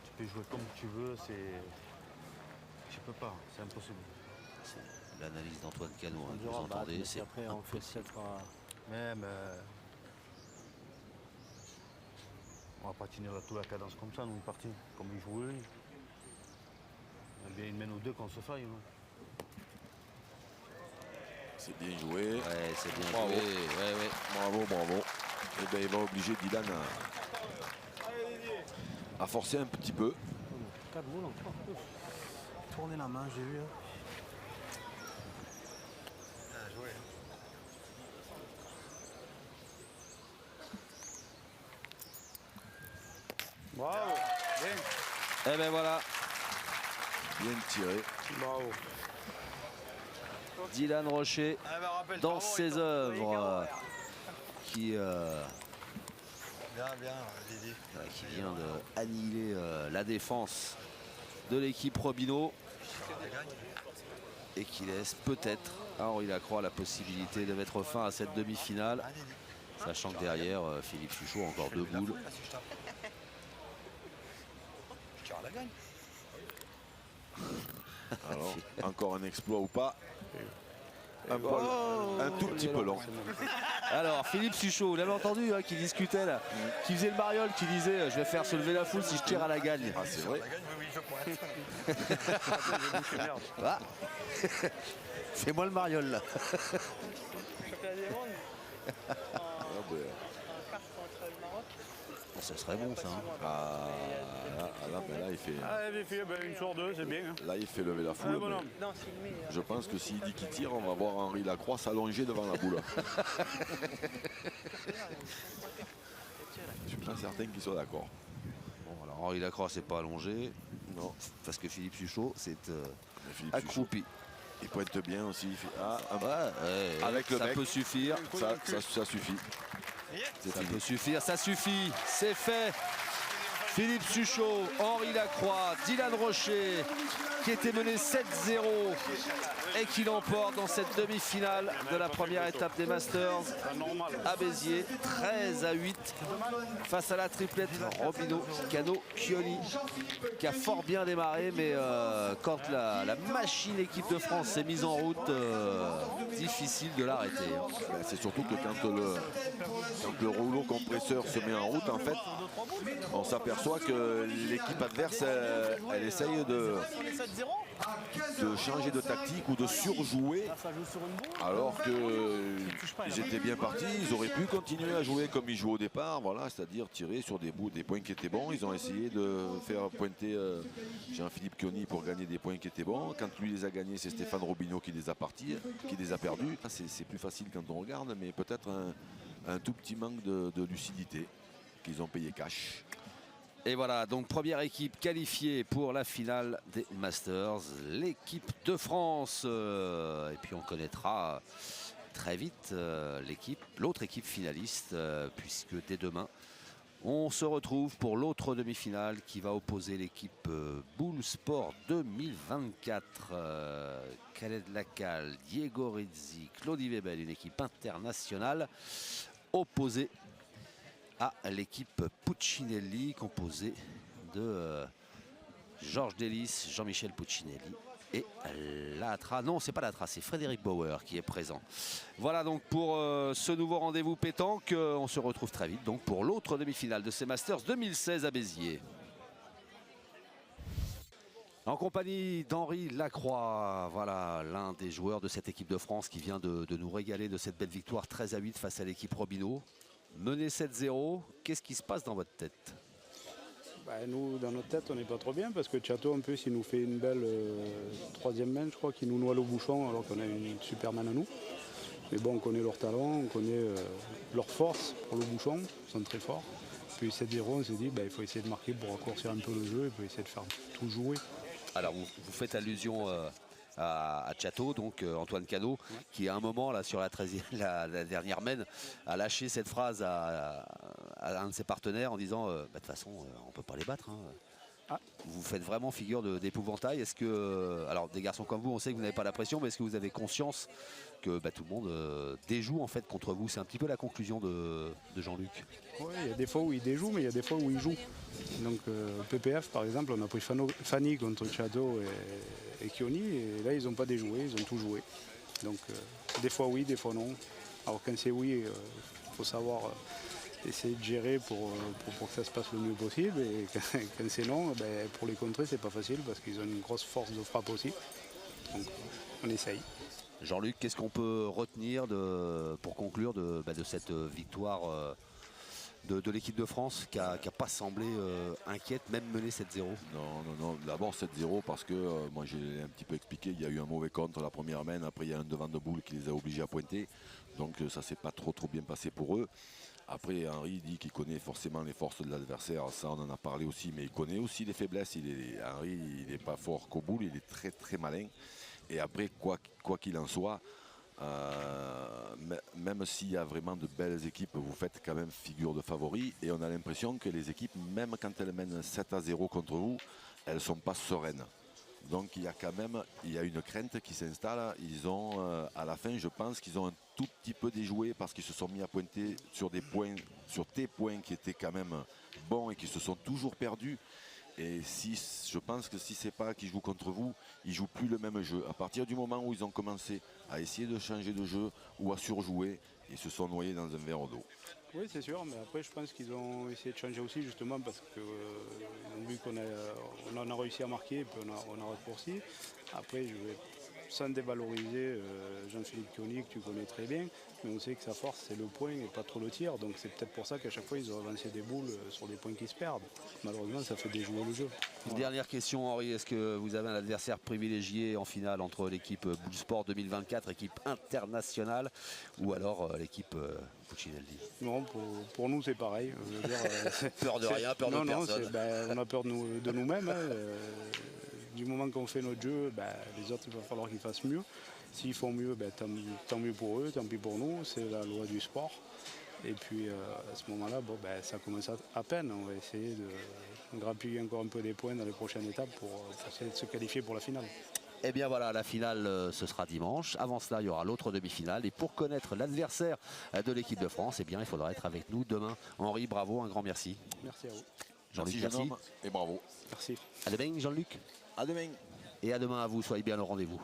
Tu peux jouer comme tu veux, c'est. Tu peux pas, c'est impossible. C'est l'analyse d'Antoine Cano, hein, On que vous dira, bah, entendez. mais C'est après, on fait impossible. peut-être. Même. On va pas tenir toute la cadence comme ça, nous, une partie. Comme il joue lui. On a bien une main ou deux qu'on se faille. Nous. C'est bien joué. Ouais, c'est bien Bravo. joué. Ouais, ouais. Bravo, bravo. Et bien, il va obliger Dylan à forcer un petit peu. 4 boules encore. Tournez la main, j'ai vu. Hein. Bien joué. Bravo. Bien. Et ben voilà, Bien tiré. Bravo. Dylan Rocher Allez, bah, rappelle, dans bravo, il ses tombe. œuvres qui Bien, Didi. qui vient d'annihiler la défense de l'équipe Robineau et qui laisse peut-être à Henri Lacroix la possibilité de mettre fin à cette demi-finale, Ah, Didi. sachant que derrière Philippe Suchot a encore 2 boules. Ah, si je tape. Je tire à la gagne. Alors, encore un exploit ou pas? Un tout petit peu long. Alors, Philippe Suchot, vous l'avez entendu, hein, qui discutait là, qui faisait le mariole, qui disait je vais faire se lever la foule si je tire à la gagne. Ah, c'est vrai. Ah. Fais-moi le mariole là. Ça serait bon ça. Hein. Là, il fait. Une sur deux, c'est bien. Hein. Là, il fait lever la foule. Je pense que s'il dit qu'il tire, on va voir Henri Lacroix s'allonger devant la boule. Je suis pas certain qu'il soit d'accord. Bon, alors Henri Lacroix, c'est pas allongé. Non. Parce que Philippe Suchot, c'est Philippe Suchot, accroupi. il pointe bien aussi. Avec le ça peut suffire. Ça suffit. Ça peut suffire, ça suffit. C'est fait. Philippe Suchot, Henri Lacroix, Dylan Rocher, qui était mené 7-0 et qui l'emporte dans cette demi-finale de la première étape des Masters à Béziers, 13-8 face à la triplette Robinho, Cano, Chioli, qui a fort bien démarré, mais quand la machine équipe de France s'est mise en route, difficile de l'arrêter. C'est surtout que quand le rouleau compresseur se met en route, en fait, on s'aperçoit que l'équipe adverse, elle essaye de changer de tactique ou de surjouer, alors qu'ils étaient bien partis. Ils auraient pu continuer à jouer comme ils jouaient au départ, voilà, c'est-à-dire tirer sur des points qui étaient bons. Ils ont essayé de faire pointer Jean-Philippe Chioni pour gagner des points qui étaient bons. Quand lui les a gagnés, c'est Stéphane Robinho qui les a perdus. C'est plus facile quand on regarde, mais peut-être un tout petit manque de lucidité qu'ils ont payé cash. Et voilà, donc première équipe qualifiée pour la finale des Masters, l'équipe de France. Et puis on connaîtra très vite l'autre équipe finaliste, puisque dès demain, on se retrouve pour l'autre demi-finale qui va opposer l'équipe Bull Sport 2024. Khaled Lacal, Diego Rizzi, Claudie Webel, une équipe internationale opposée à l'équipe Puccinelli, composée de Georges Delis, Jean-Michel Puccinelli et Latra. Non, c'est pas Latra, c'est Frédéric Bauer qui est présent. Voilà donc pour ce nouveau rendez-vous pétanque. On se retrouve très vite donc pour l'autre demi-finale de ces Masters 2016 à Béziers. En compagnie d'Henri Lacroix, voilà l'un des joueurs de cette équipe de France qui vient de nous régaler de cette belle victoire 13-8 face à l'équipe Robinho. Mené 7-0, qu'est-ce qui se passe dans votre tête? Nous, dans notre tête, on n'est pas trop bien parce que Chateau, en plus, il nous fait une belle troisième main, je crois, qui nous noie le bouchon alors qu'on a une Superman à nous. Mais bon, on connaît leurs talents, on connaît leur force pour le bouchon, ils sont très forts. Puis 7-0, on s'est dit, il faut essayer de marquer pour raccourcir un peu le jeu et puis essayer de faire tout jouer. Alors, vous faites allusion à Chateau, donc Antoine Cano, qui à un moment là sur la dernière main a lâché cette phrase à un de ses partenaires en disant de toute façon on peut pas les battre. Hein. Vous faites vraiment figure d'épouvantail. Est-ce que, alors des garçons comme vous, on sait que vous n'avez pas la pression, mais est-ce que vous avez conscience que tout le monde déjoue en fait contre vous? C'est un petit peu la conclusion de Jean-Luc. Oui, il y a des fois où il déjoue, mais il y a des fois où il joue. Donc PPF par exemple, on a pris Fanny contre Chateau et Chioni, et là ils n'ont pas déjoué, ils ont tout joué. Donc des fois oui, des fois non. Alors quand c'est oui, il faut savoir essayer de gérer pour que ça se passe le mieux possible, et quand c'est non, pour les contrer c'est pas facile parce qu'ils ont une grosse force de frappe aussi. Donc on essaye. Jean-Luc, qu'est-ce qu'on peut retenir pour conclure de cette victoire de l'équipe de France qui n'a pas semblé inquiète, même menée 7-0? Non. D'abord 7-0 parce que, moi j'ai un petit peu expliqué, il y a eu un mauvais contre la première main, après il y a un devant de boule qui les a obligés à pointer. Donc ça s'est pas trop bien passé pour eux. Après Henri dit qu'il connaît forcément les forces de l'adversaire, ça on en a parlé aussi, mais il connaît aussi les faiblesses. Henri il n'est pas fort qu'au boule, il est très très malin. Et après, quoi qu'il en soit, même s'il y a vraiment de belles équipes, vous faites quand même figure de favori. Et on a l'impression que les équipes, même quand elles mènent 7-0 contre vous, elles ne sont pas sereines. Donc il y a une crainte qui s'installe. Ils ont, à la fin, je pense qu'ils ont un tout petit peu déjoué parce qu'ils se sont mis à pointer sur des points, sur tes points qui étaient quand même bons et qui se sont toujours perdus. Et je pense que si c'est pas qu'ils jouent contre vous, ils jouent plus le même jeu. À partir du moment où ils ont commencé à essayer de changer de jeu ou à surjouer, ils se sont noyés dans un verre d'eau. Oui, c'est sûr, mais après, je pense qu'ils ont essayé de changer aussi, justement, parce qu'ils ont vu qu'on en a réussi à marquer, et puis on a raccourci. Après, je vais, sans dévaloriser Jean-Philippe Kioni, que tu connais très bien, mais on sait que sa force, c'est le point et pas trop le tir. Donc c'est peut-être pour ça qu'à chaque fois, ils ont avancé des boules sur des points qui se perdent. Malheureusement, ça fait déjouer le jeu. Voilà. Dernière question, Henri. Est-ce que vous avez un adversaire privilégié en finale entre l'équipe Bullsport 2024, équipe internationale, ou alors l'équipe Puccinelli? Non, pour nous, c'est pareil. Je veux dire, peur de rien, peur de personne. On a peur de nous-mêmes. Du moment qu'on fait notre jeu, les autres, il va falloir qu'ils fassent mieux. S'ils font mieux, tant mieux pour eux, tant pis pour nous. C'est la loi du sport. Et puis à ce moment-là, ça commence à peine. On va essayer de grappiller encore un peu des points dans les prochaines étapes pour essayer de se qualifier pour la finale. Eh bien voilà, la finale ce sera dimanche. Avant cela, il y aura l'autre demi-finale. Et pour connaître l'adversaire de l'équipe de France, eh bien, il faudra être avec nous demain. Henri, bravo, un grand merci. Merci à vous. Jean-Luc, merci. Et bravo. Merci. À demain, Jean-Luc. À demain. Et à demain à vous, soyez bien au rendez-vous.